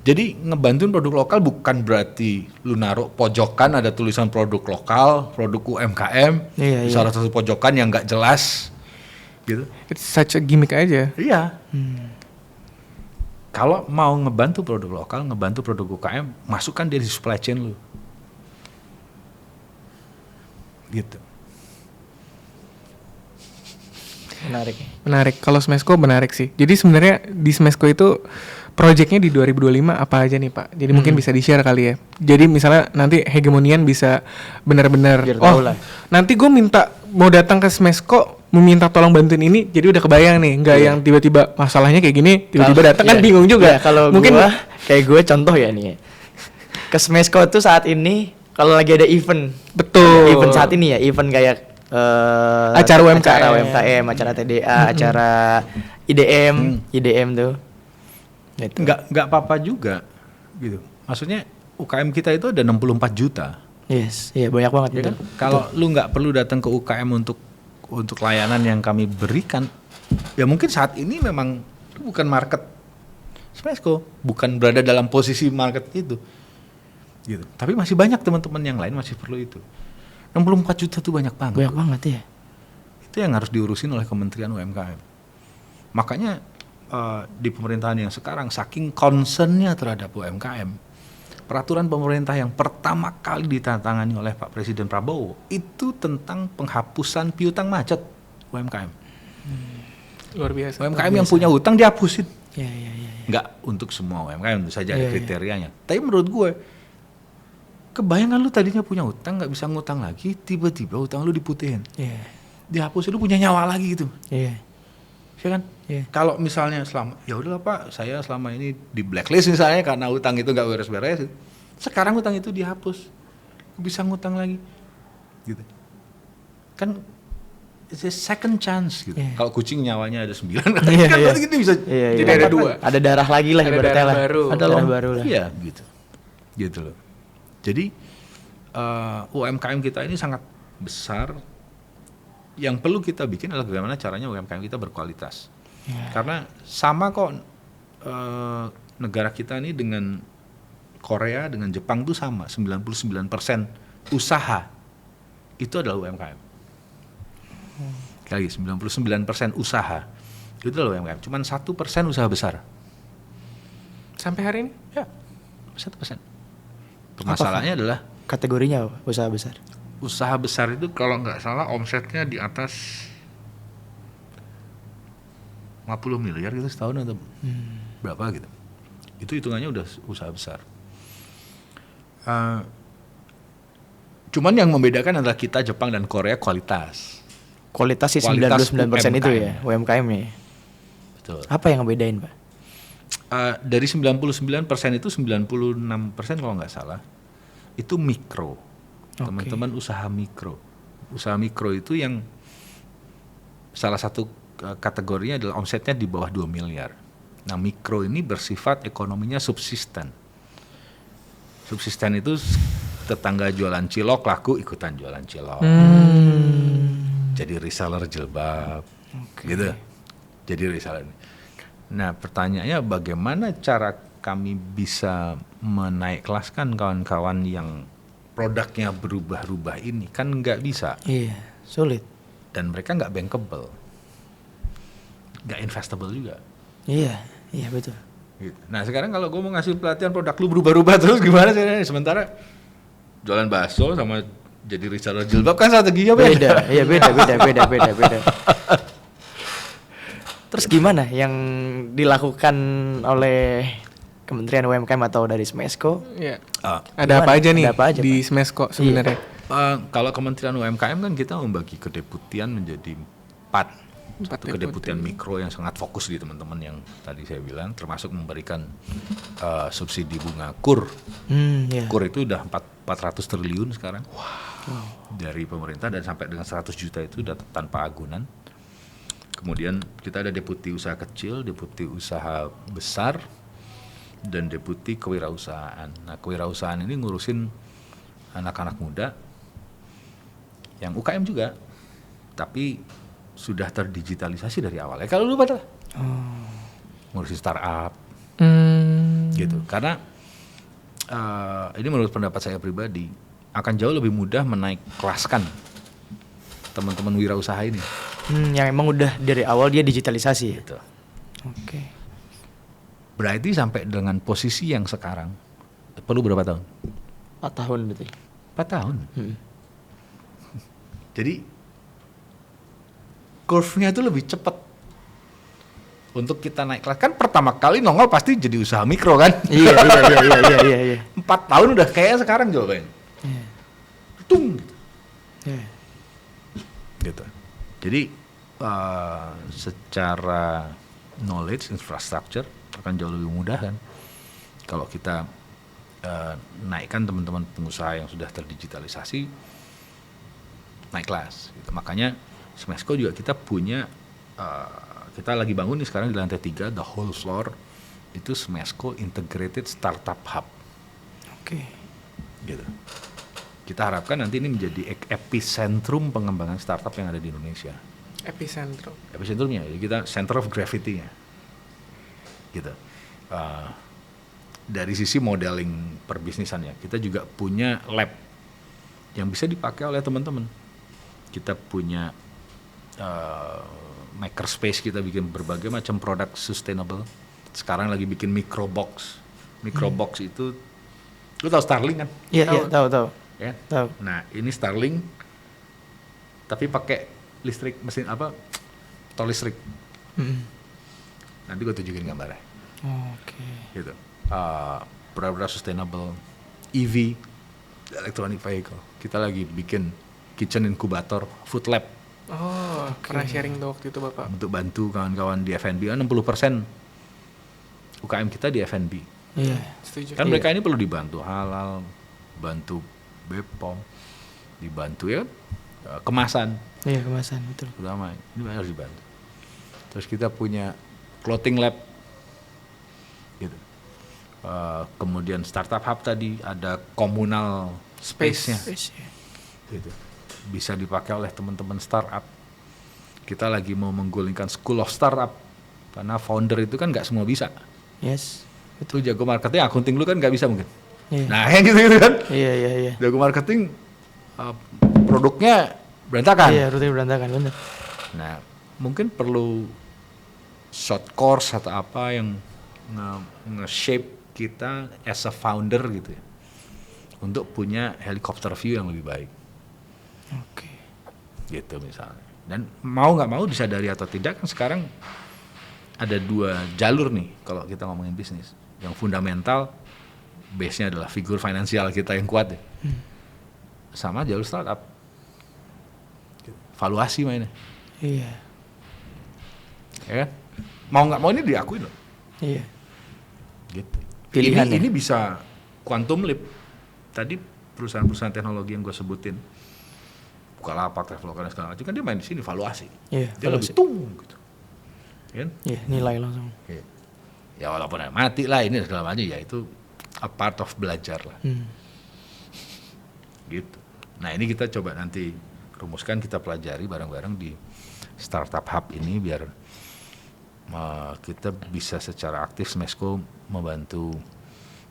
Jadi ngebantuin produk lokal bukan berarti lu naruh pojokan ada tulisan produk lokal, produk UMKM, Iya, di iya. salah satu pojokan yang nggak jelas, gitu. It's such a gimmick aja. Iya. Kalau mau ngebantu produk lokal, ngebantu produk UKM, masukkan dia di supply chain lu. Gitu. Menarik. Kalau Smesco menarik sih. Jadi sebenarnya di Smesco itu projectnya di 2025 apa aja nih, Pak? Jadi mungkin bisa di-share kali ya. Jadi misalnya nanti Hegemonian bisa benar-benar Biar tahu lah. nanti gue minta mau datang ke Smesco meminta tolong bantuin ini, jadi udah kebayang nih, nggak yang tiba-tiba masalahnya kayak gini, tiba-tiba datang kan Iya. bingung juga. Iya, kalau mungkin gua kayak gue contoh ya nih. Ke Smesco tuh saat ini kalau lagi ada event, betul. event saat ini ya, event kayak Acara UMKM. acara UMKM, acara TDA, acara IDM tuh. Gitu. Nggak apa-apa juga gitu. Maksudnya UKM kita itu ada 64 juta. Yes, iya banyak banget Ya gitu. kan? Kalau lu nggak perlu datang ke UKM untuk layanan yang kami berikan, ya mungkin saat ini memang lu bukan market Smesco, bukan berada dalam posisi market itu. Gitu. Tapi masih banyak teman-teman yang lain masih perlu itu. 64 juta tuh banyak banget. Banyak banget ya. Itu yang harus diurusin oleh Kementerian UMKM. Makanya di pemerintahan yang sekarang saking concernnya terhadap UMKM, peraturan pemerintah yang pertama kali ditandatangani oleh Pak Presiden Prabowo itu tentang penghapusan piutang macet UMKM. luar biasa. UMKM yang punya hutang dihapusin. Iya, iya, iya. Nggak untuk semua UMKM, tentu saja ada Iya, iya. kriterianya. Tapi menurut gue, kebayang lu tadinya punya hutang nggak bisa ngutang lagi, tiba-tiba hutang lu diputihin, Iya. dihapusin, lu punya nyawa lagi gitu. Iya. Ya kan? Iya. Kalau misalnya ya udahlah Pak, saya selama ini di blacklist misalnya karena hutang itu nggak beres-beres. Sekarang hutang itu dihapus, bisa ngutang lagi, gitu. Kan it's a second chance gitu. Iya. Kalau kucing nyawanya ada 9, Iya, kan iya. berarti kita bisa Iya, Jadi iya. ada 2. Ada darah lagi lah Ada ibaratnya darah lah. baru. Ada darah baru lah. Iya, gitu loh. Jadi UMKM kita ini sangat besar. Yang perlu kita bikin adalah bagaimana caranya UMKM kita berkualitas. Iya. Karena sama kok negara kita ini dengan Korea, dengan Jepang tuh sama, 99% usaha itu adalah UMKM. Lagi 99% usaha itu adalah UMKM. Cuman 1% usaha besar. Sampai hari ini? Ya, 1%. Permasalahannya adalah Kategorinya apa? Usaha besar. usaha besar itu kalau nggak salah omsetnya di atas 50 miliar gitu setahun atau berapa gitu. Itu hitungannya udah usaha besar. Cuman yang membedakan adalah kita, Jepang dan Korea kualitas. Kualitas sih Kualitas 99% itu UMKM. ya, UMKM-nya. Betul. Apa yang ngebedain, Pak? Dari 99% itu 96% kalau nggak salah itu mikro. Oke. Teman-teman usaha mikro. Usaha mikro itu yang salah satu kategorinya adalah omsetnya di bawah 2 miliar. Nah, mikro ini bersifat ekonominya subsisten. Subsisten itu tetangga jualan cilok laku ikutan jualan cilok. Jadi reseller jilbab. Gitu. Jadi reseller. Nah, pertanyaannya bagaimana cara kami bisa menaik kelaskan kawan-kawan yang produknya berubah-ubah ini? Kan nggak bisa. Iya, sulit. Dan mereka nggak bankable. Nggak investable juga. Iya, iya betul. Gitu. Nah, sekarang kalau gue mau ngasih pelatihan produk lu berubah-ubah terus gimana sih? Sementara jualan bakso sama jadi reseller jilbab kan strateginya Beda, iya beda. Terus gimana yang dilakukan oleh Kementerian UMKM atau dari Smesco? Iya. Ah, Ada apa Gimana? aja nih Ada apa aja, di Pak? Smesco sebenarnya? kalau Kementerian UMKM kan kita membagi kedeputian menjadi 4. Satu kedeputian mikro yang sangat fokus di teman-teman yang tadi saya bilang, termasuk memberikan subsidi bunga KUR. Iya. KUR itu udah 400 triliun sekarang. Dari pemerintah dan sampai dengan 100 juta itu udah tanpa agunan. Kemudian kita ada deputi usaha kecil, deputi usaha besar, dan deputi kewirausahaan. Nah, kewirausahaan ini ngurusin anak-anak muda yang UKM juga, tapi sudah terdigitalisasi dari awal. Kalau lu pada ngurusin startup, gitu. Karena ini menurut pendapat saya pribadi akan jauh lebih mudah menaik kelaskan teman-teman wirausaha ini. Yang emang udah dari awal dia digitalisasi ya? Gitu. Oke. Berarti sampai dengan posisi yang sekarang perlu berapa tahun? 4 tahun berarti. 4 tahun. Jadi curve-nya itu lebih cepat untuk kita naik kelas. Kan pertama kali nongol pasti jadi usaha mikro kan? Iya. 4 tahun udah kayak sekarang jawabannya. Iya. Tung. Iya. Gitu. Jadi secara knowledge infrastructure akan jauh lebih mudah kan kalau kita naikkan teman-teman pengusaha yang sudah terdigitalisasi naik kelas gitu. Makanya Smesco juga kita punya kita lagi bangun nih sekarang di lantai 3 the whole floor itu Smesco Integrated Startup Hub Oke. gitu. Kita harapkan nanti ini menjadi epicentrum pengembangan startup yang ada di Indonesia. Epicentrum. Epicentrumnya, jadi kita center of gravity-nya, gitu. Dari sisi modeling perbisnisannya, kita juga punya lab yang bisa dipakai oleh teman-teman. Kita punya makerspace, kita bikin berbagai macam produk sustainable. Sekarang lagi bikin microbox. Microbox itu, lu tahu Starlink kan? Iya, tahu. Ya. Tahu. Nah, ini Starlink tapi pakai listrik mesin tol listrik. Nanti gue tunjukin gambarnya. Oke. Gitu. Produk-produk sustainable, EV, electronic vehicle. Kita lagi bikin kitchen incubator, food lab Oh, pernah sharing tuh waktu itu Bapak. untuk bantu kawan-kawan di F&B. 60% UKM kita di F&B. Iya. Setuju. Kan mereka ini perlu dibantu halal, bantu BPOM, dibantu ya kemasan. Iya, kemasan betul. Utama ini harus dibantu. Terus kita punya clothing lab, gitu. Kemudian startup hub tadi ada communal space-nya, gitu. Bisa dipakai oleh teman-teman startup. Kita lagi mau menggulingkan School of Startup karena founder itu kan nggak semua bisa. Yes. Itu jago marketing, accounting lu kan nggak bisa mungkin. Iya. Nah yang gitu kan. Iya. Jago marketing, produknya berantakan. Iya, rutin berantakan, benar. Nah, mungkin perlu short course atau apa yang nge-shape kita as a founder gitu ya. Untuk punya helicopter view yang lebih baik. Oke. Gitu misalnya. Dan mau nggak mau disadari atau tidak kan sekarang ada 2 jalur nih kalau kita ngomongin bisnis. Yang fundamental base-nya adalah figur finansial kita yang kuat ya. Sama jalur startup. Valuasi mainnya. Iya. Ya kan? Mau nggak mau ini diakui loh. Iya. Gitu. Pilihan Ini bisa quantum leap. Tadi perusahaan-perusahaan teknologi yang gue sebutin, Bukalapak, Traveloka dan segala macam kan dia main di sini valuasi. Iya, Dia valuasi. lebih tung gitu. Kan? Iya, nilai langsung. Iya. Ya walaupun mati lah ini segala macam ya itu a part of belajar lah. Gitu. Nah ini kita coba nanti rumuskan, kita pelajari bareng-bareng di Startup Hub ini biar kita bisa secara aktif Smesco membantu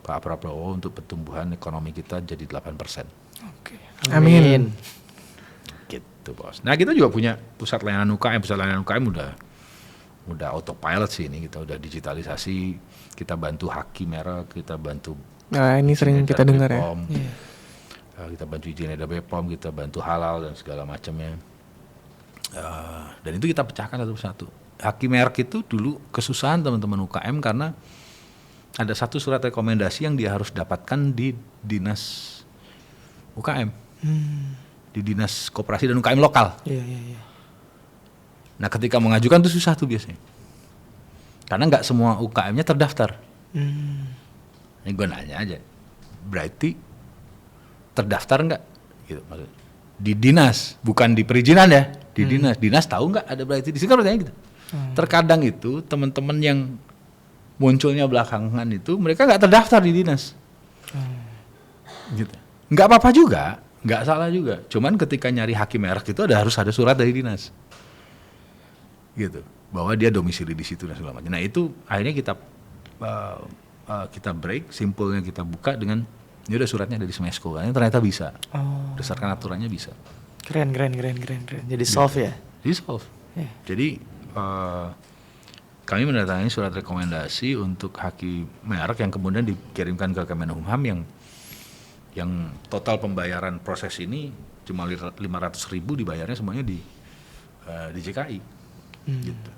Pak Prabowo untuk pertumbuhan ekonomi kita jadi 8%. Oke. Amin. Gitu bos. Nah kita juga punya pusat layanan UKM. Pusat layanan UKM udah autopilot sih ini, kita udah digitalisasi, kita bantu haki merek, kita bantu Nah, ini sering kita dengar ya. BPOM, kita bantu izin edar BPOM, kita bantu halal dan segala macamnya. Dan itu kita pecahkan satu persatu. Haki merek itu dulu kesusahan teman-teman UKM karena ada satu surat rekomendasi yang dia harus dapatkan di dinas UKM, di dinas koperasi dan UKM lokal. Iya. Nah ketika mengajukan itu susah tuh biasanya, karena nggak semua UKM-nya terdaftar. Ini gue nanya aja, berarti terdaftar nggak? Gitu, maksudnya. Di dinas, bukan di perizinan ya, di dinas. Dinas tahu nggak ada berarti di sini kan pertanyaan gitu. Terkadang itu teman-teman yang munculnya belakangan itu mereka nggak terdaftar di dinas. Gitu. Nggak apa-apa juga, nggak salah juga. Cuman ketika nyari hakim merek itu harus ada surat dari dinas. Gitu, bahwa dia domisili di situ dan segala macam. Nah itu akhirnya kita break, simpulnya kita buka dengan ini udah suratnya dari Smesco, kan ternyata bisa, berdasarkan aturannya bisa. Keren. Jadi solve ya. Jadi solve. Jadi kami mendatangani surat rekomendasi untuk haki merek yang kemudian dikirimkan ke Kemenkumham yang total pembayaran proses ini cuma 500.000 dibayarnya semuanya di JKI. Gitu.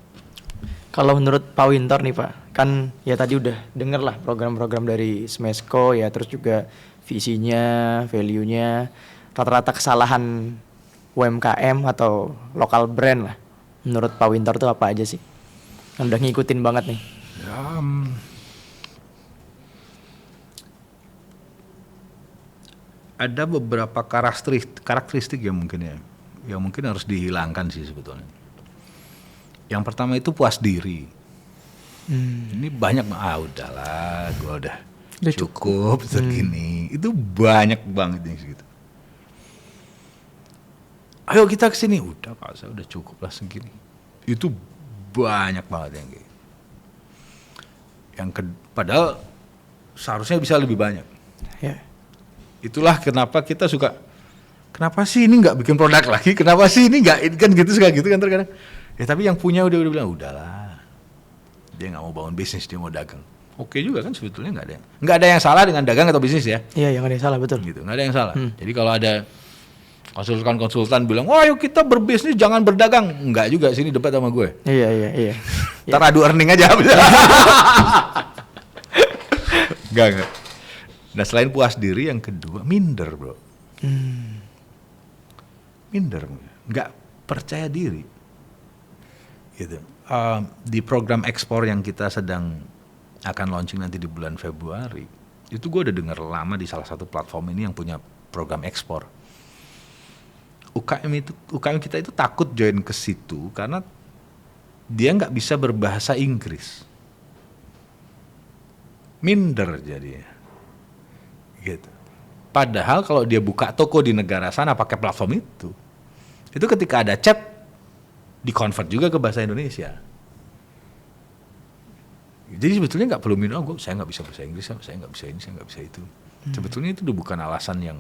Kalau menurut Pak Wintor nih Pak, kan ya tadi udah denger lah program-program dari Smesco ya, terus juga visinya, value-nya, rata-rata kesalahan UMKM atau lokal brand lah Menurut Pak Wintor tuh apa aja sih? Kan udah ngikutin banget nih. Ya, ada beberapa karakteristik yang mungkin harus dihilangkan sih sebetulnya. Yang pertama itu puas diri. Ini banyak, udahlah, gue udah cukup segini. Itu banyak banget yang segitu. Ayo kita kesini, udah Pak, saya udah cukup lah segini. Itu banyak banget yang kayak. Padahal seharusnya bisa lebih banyak. Ya. Itulah kenapa kita suka, kenapa sih ini nggak bikin produk lagi, kenapa sih ini nggak, kan gitu, suka gitu kan terkadang. Ya tapi yang punya udah bilang, udahlah, dia nggak mau bangun bisnis, dia mau dagang. Oke juga kan sebetulnya, nggak ada yang salah dengan dagang atau bisnis ya. Iya, yang ada yang salah, betul. Gitu, nggak ada yang salah. Jadi kalau ada konsultan bilang, wah yuk kita berbisnis jangan berdagang, nggak juga, sini debat sama gue. Iya. Ntar adu earning aja. Enggak. Nah selain puas diri, yang kedua minder bro. Minder, nggak percaya diri. Gitu. Di program ekspor yang kita sedang akan launching nanti di bulan Februari, itu gue udah dengar lama di salah satu platform ini yang punya program ekspor. UKM kita itu takut join ke situ karena dia nggak bisa berbahasa Inggris. Minder jadinya. Gitu. Padahal kalau dia buka toko di negara sana pakai platform itu ketika ada chat di-convert juga ke bahasa Indonesia. Jadi sebetulnya nggak perlu minder, saya nggak bisa bahasa Inggris, saya nggak bisa ini, saya nggak bisa itu. Sebetulnya itu udah bukan alasan yang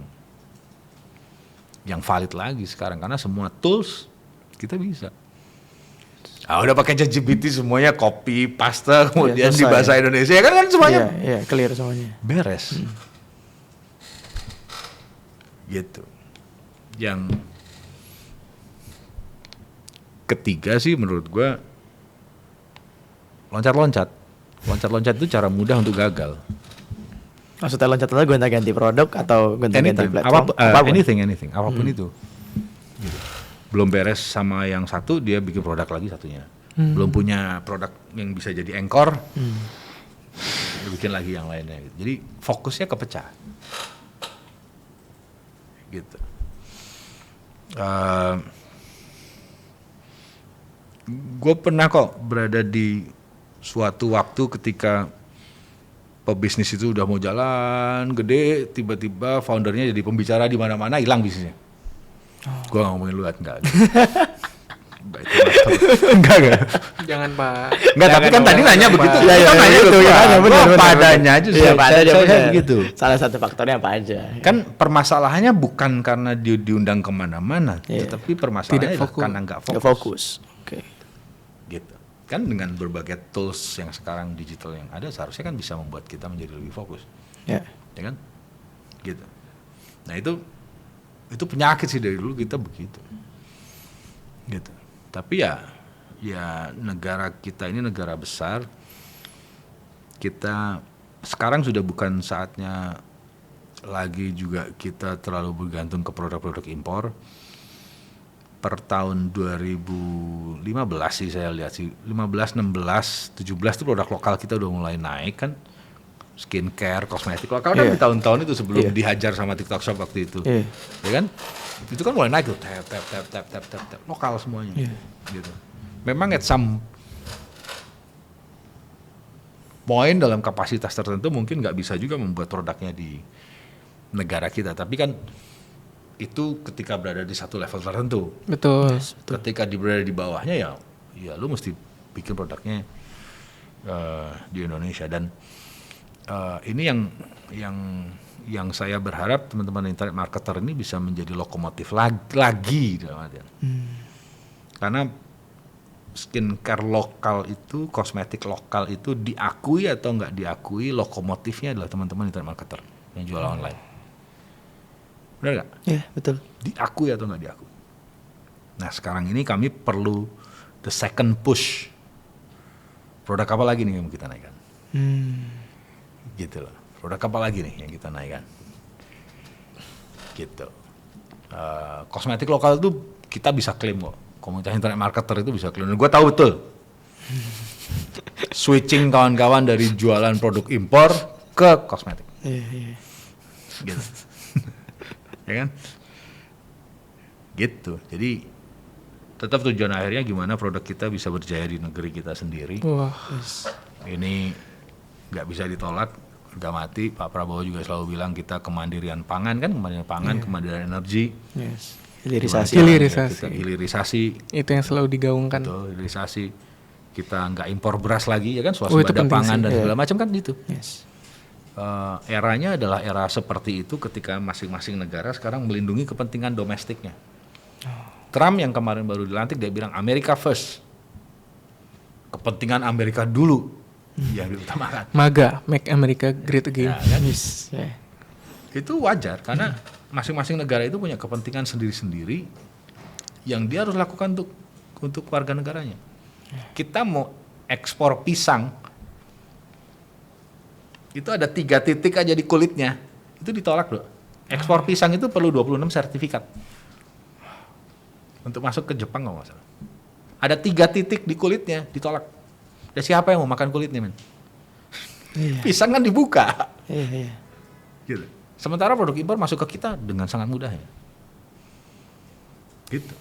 valid lagi sekarang, karena semua tools kita bisa. Udah pakai ChatGPT semuanya copy paste kemudian di bahasa Indonesia kan semuanya. Iya, clear semuanya. Beres. Gitu. Yang ketiga sih menurut gua loncat-loncat itu cara mudah untuk gagal. Maksudnya loncat lagi gonta-ganti produk atau gonta-ganti platform? Anything, apapun itu. Gitu. Belum beres sama yang satu, dia bikin produk lagi satunya. Belum punya produk yang bisa jadi anchor, dia bikin lagi yang lainnya. Gitu. Jadi fokusnya kepecah. Gitu. Gue pernah kok berada di suatu waktu ketika pebisnis itu udah mau jalan gede, tiba-tiba foundernya jadi pembicara di mana-mana, hilang bisnisnya. Gue nggak ngomongin lu, enggak. Enggak. Jangan Pak. Enggak, tapi kan tadi nanya begitu. Iya, Nanya itu ya, benar. Padanya aja. Iya, padanya saya begitu. Salah satu faktornya apa aja? Kan permasalahannya bukan karena dia diundang kemana-mana, tetapi permasalahannya adalah karena nggak fokus. Oke. Gitu. Kan dengan berbagai tools yang sekarang digital yang ada, seharusnya kan bisa membuat kita menjadi lebih fokus. Ya kan? Gitu. Nah itu penyakit sih dari dulu kita begitu. Gitu. Tapi ya negara kita ini negara besar. Kita sekarang sudah bukan saatnya lagi juga kita terlalu bergantung ke produk-produk impor. Per tahun 2015 sih saya lihat sih, 15, 16, 17 itu produk lokal kita udah mulai naik kan. Skincare, kosmetik lokal kan di tahun-tahun itu sebelum dihajar sama TikTok Shop waktu itu. Ya kan? Itu kan mulai naik tuh, tap lokal semuanya. Gitu. Memang at some point dalam kapasitas tertentu mungkin nggak bisa juga membuat produknya di negara kita, tapi kan itu ketika berada di satu level tertentu. Betul. Ketika berada di bawahnya ya lu mesti bikin produknya di Indonesia. Dan ini yang saya berharap teman-teman internet marketer ini bisa menjadi lokomotif lagi dalam artian. Karena skincare lokal itu, kosmetik lokal itu diakui atau nggak diakui, lokomotifnya adalah teman-teman internet marketer yang jual online. Benar nggak? Iya, betul. Diakui atau nggak diakui. Nah sekarang ini kami perlu the second push. Produk apa lagi nih yang kita naikkan? Gitu loh. Produk apa lagi nih yang kita naikkan? Gitu. Kosmetik lokal itu kita bisa klaim kok. komunitas internet marketer itu bisa clear. Gue tahu betul. Switching kawan-kawan dari jualan produk impor ke kosmetik. Iya. Gitu. Ya kan? Gitu. Jadi tetap tujuan akhirnya gimana produk kita bisa berjaya di negeri kita sendiri. Wah. Ini nggak bisa ditolak, nggak mati. Pak Prabowo juga selalu bilang kita kemandirian pangan kan, kemandirian pangan, kemandirian energi. Yes. Hilirisasi. Gimana Hilirisasi. kita hilirisasi, Itu yang selalu digaungkan. betul, hilirisasi. Kita nggak impor beras lagi ya kan, itu swasembada penting pangan sih. dan Iya. segala macam kan itu. Yes. Eranya adalah era seperti itu ketika masing-masing negara sekarang melindungi kepentingan domestiknya. Trump yang kemarin baru dilantik dia bilang America first. Kepentingan Amerika dulu yang diutamakan. MAGA, Make America Great Again. Ya, kan? Yes. Yeah. Itu wajar karena masing-masing negara itu punya kepentingan sendiri-sendiri yang dia harus lakukan untuk warga negaranya. Kita mau ekspor pisang, itu ada 3 titik aja di kulitnya, itu ditolak loh. Ekspor pisang itu perlu 26 sertifikat untuk masuk ke Jepang nggak masalah. Ada 3 titik di kulitnya ditolak. Dan siapa yang mau makan kulitnya men? Iya. Pisang kan dibuka. Iya. Gitu. Sementara produk impor masuk ke kita dengan sangat mudah ya. Gitu.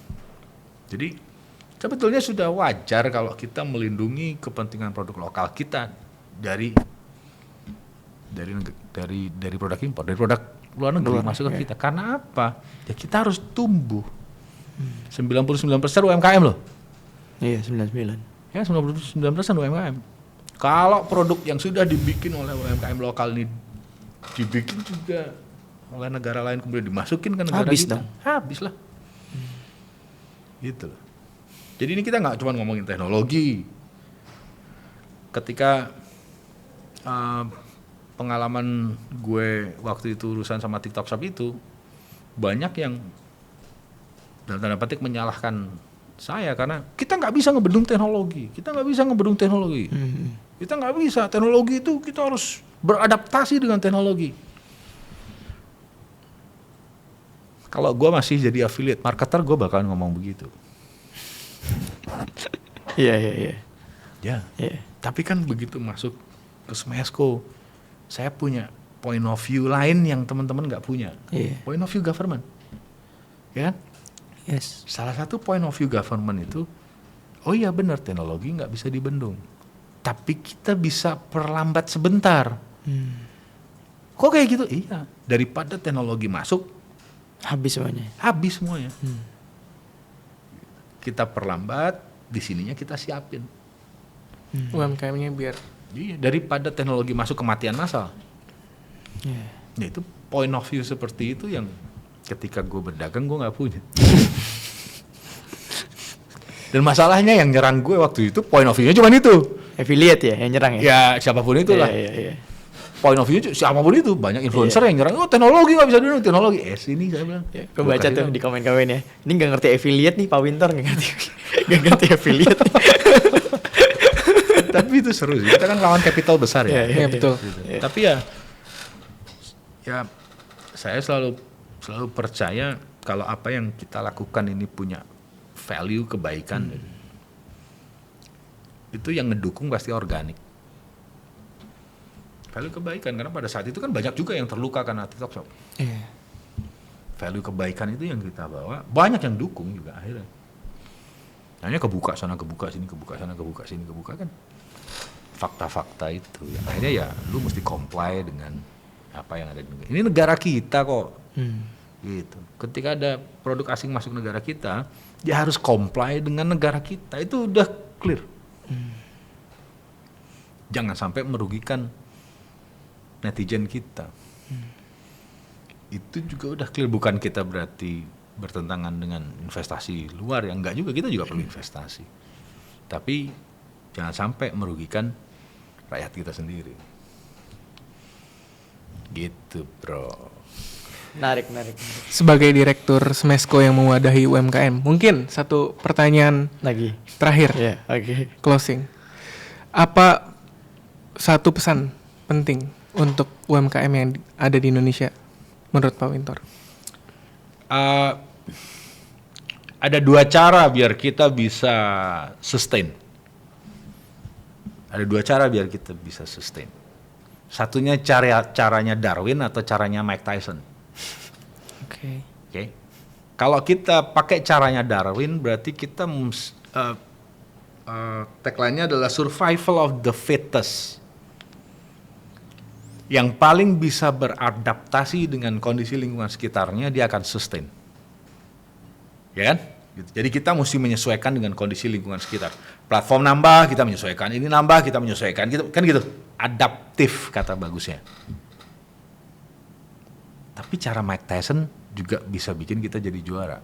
Jadi sebetulnya sudah wajar kalau kita melindungi kepentingan produk lokal kita dari produk impor, dari produk luar negeri masuk ke kita. Karena apa? Ya kita harus tumbuh. 99% UMKM loh. Iya, 99. Ya 99% UMKM. Kalau produk yang sudah dibikin oleh UMKM lokal ini dibikin juga oleh negara lain kemudian dimasukin ke negara Habis kita, dong. habis lah. Gitu. Jadi ini kita nggak cuma ngomongin teknologi. Ketika pengalaman gue waktu itu urusan sama TikTok Shop itu, banyak yang dalam tanda petik menyalahkan saya karena kita nggak bisa ngebendung teknologi, kita nggak bisa ngebendung teknologi, kita nggak bisa teknologi itu kita harus beradaptasi dengan teknologi. Kalau gue masih jadi affiliate marketer, gue bakalan ngomong begitu. Iya. Ya. Iya. Tapi kan begitu masuk ke Smesco, saya punya point of view lain yang teman-teman nggak punya. Iya. Point of view government, ya kan? Yes. Salah satu point of view government itu, oh iya benar teknologi nggak bisa dibendung, tapi kita bisa perlambat sebentar. Kok kayak gitu? Iya, daripada teknologi masuk, Habis semuanya. habis semuanya. Kita perlambat, di sininya kita siapin. UMKM-nya biar Iya, daripada teknologi masuk kematian massal. Iya. Ya itu point of view seperti itu yang ketika gue berdagang gue nggak punya. Dan masalahnya yang nyerang gue waktu itu point of view-nya cuma itu. Affiliate ya yang nyerang ya? Ya siapapun itulah. Iya. Point of view siapapun itu, banyak influencer yang nyerang. Oh teknologi nggak bisa dulu teknologi. Sini saya bilang. Ya, gue baca tuh di komen-komen ya. Ini nggak ngerti affiliate nih Pak Winter nggak ngerti affiliate. Tapi itu seru sih. Kita kan lawan capital besar ya. ya betul. Gitu. Tapi ya saya selalu percaya kalau apa yang kita lakukan ini punya value kebaikan. Itu yang ngedukung pasti organik. Value kebaikan karena pada saat itu kan banyak juga yang terluka karena TikTok Shop. Iya. Value kebaikan itu yang kita bawa, banyak yang dukung juga akhirnya. Hanya kebuka sana, kebuka sini, kebuka sana, kebuka sini, kebuka kan. Fakta-fakta itu. Ya, akhirnya ya lu mesti comply dengan apa yang ada di negara. Ini negara kita kok. Gitu. Ketika ada produk asing masuk negara kita, dia harus comply dengan negara kita. Itu udah clear. Jangan sampai merugikan netizen kita. Itu juga udah clear, bukan kita berarti bertentangan dengan investasi luar, yang enggak juga, kita juga perlu investasi. Tapi jangan sampai merugikan rakyat kita sendiri. Gitu, bro. Menarik. Sebagai direktur Smesco yang mewadahi UMKM, mungkin satu pertanyaan Lagi. terakhir, Ya, oke. closing. Apa satu pesan penting untuk UMKM yang ada di Indonesia menurut Pak Wintor? Ada dua cara biar kita bisa sustain. Ada dua cara biar kita bisa sustain. Satunya caranya Darwin atau caranya Mike Tyson. Oke. Oke. Kalau kita pakai caranya Darwin, berarti kita tagline-nya adalah survival of the fittest. Yang paling bisa beradaptasi dengan kondisi lingkungan sekitarnya, dia akan sustain. Ya kan? Gitu. Jadi kita mesti menyesuaikan dengan kondisi lingkungan sekitar. Platform nambah, kita menyesuaikan. Ini nambah, kita menyesuaikan. Gitu, kan gitu. Adaptif kata bagusnya. Tapi cara Mike Tyson juga bisa bikin kita jadi juara.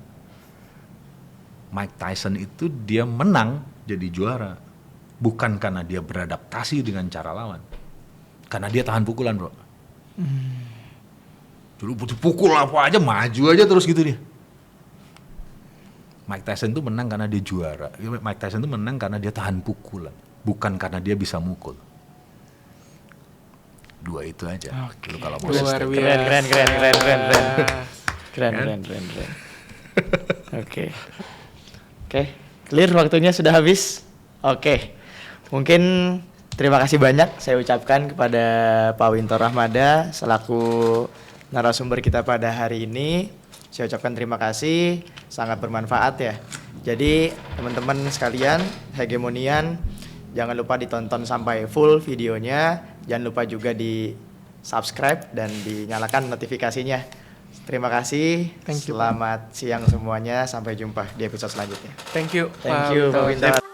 Mike Tyson itu dia menang jadi juara. Bukan karena dia beradaptasi dengan cara lawan. Karena dia tahan pukulan, bro. Dulu butuh pukul apa aja, maju aja terus gitu dia. Mike Tyson itu menang karena dia juara. Mike Tyson itu menang karena dia tahan pukulan. Bukan karena dia bisa mukul. Dua itu aja. Lu kalau mau Luar sustain. biasa. Keren. Oke. Clear, waktunya sudah habis. Oke. Mungkin terima kasih banyak saya ucapkan kepada Pak Winto Rahmada selaku narasumber kita pada hari ini. Saya ucapkan terima kasih, sangat bermanfaat ya. Jadi teman-teman sekalian, Hegemonian, jangan lupa ditonton sampai full videonya. Jangan lupa juga di subscribe dan dinyalakan notifikasinya. Terima kasih. Thank you, Selamat siang semuanya. Sampai jumpa di episode selanjutnya. Thank you. Thank you, Pak Winto.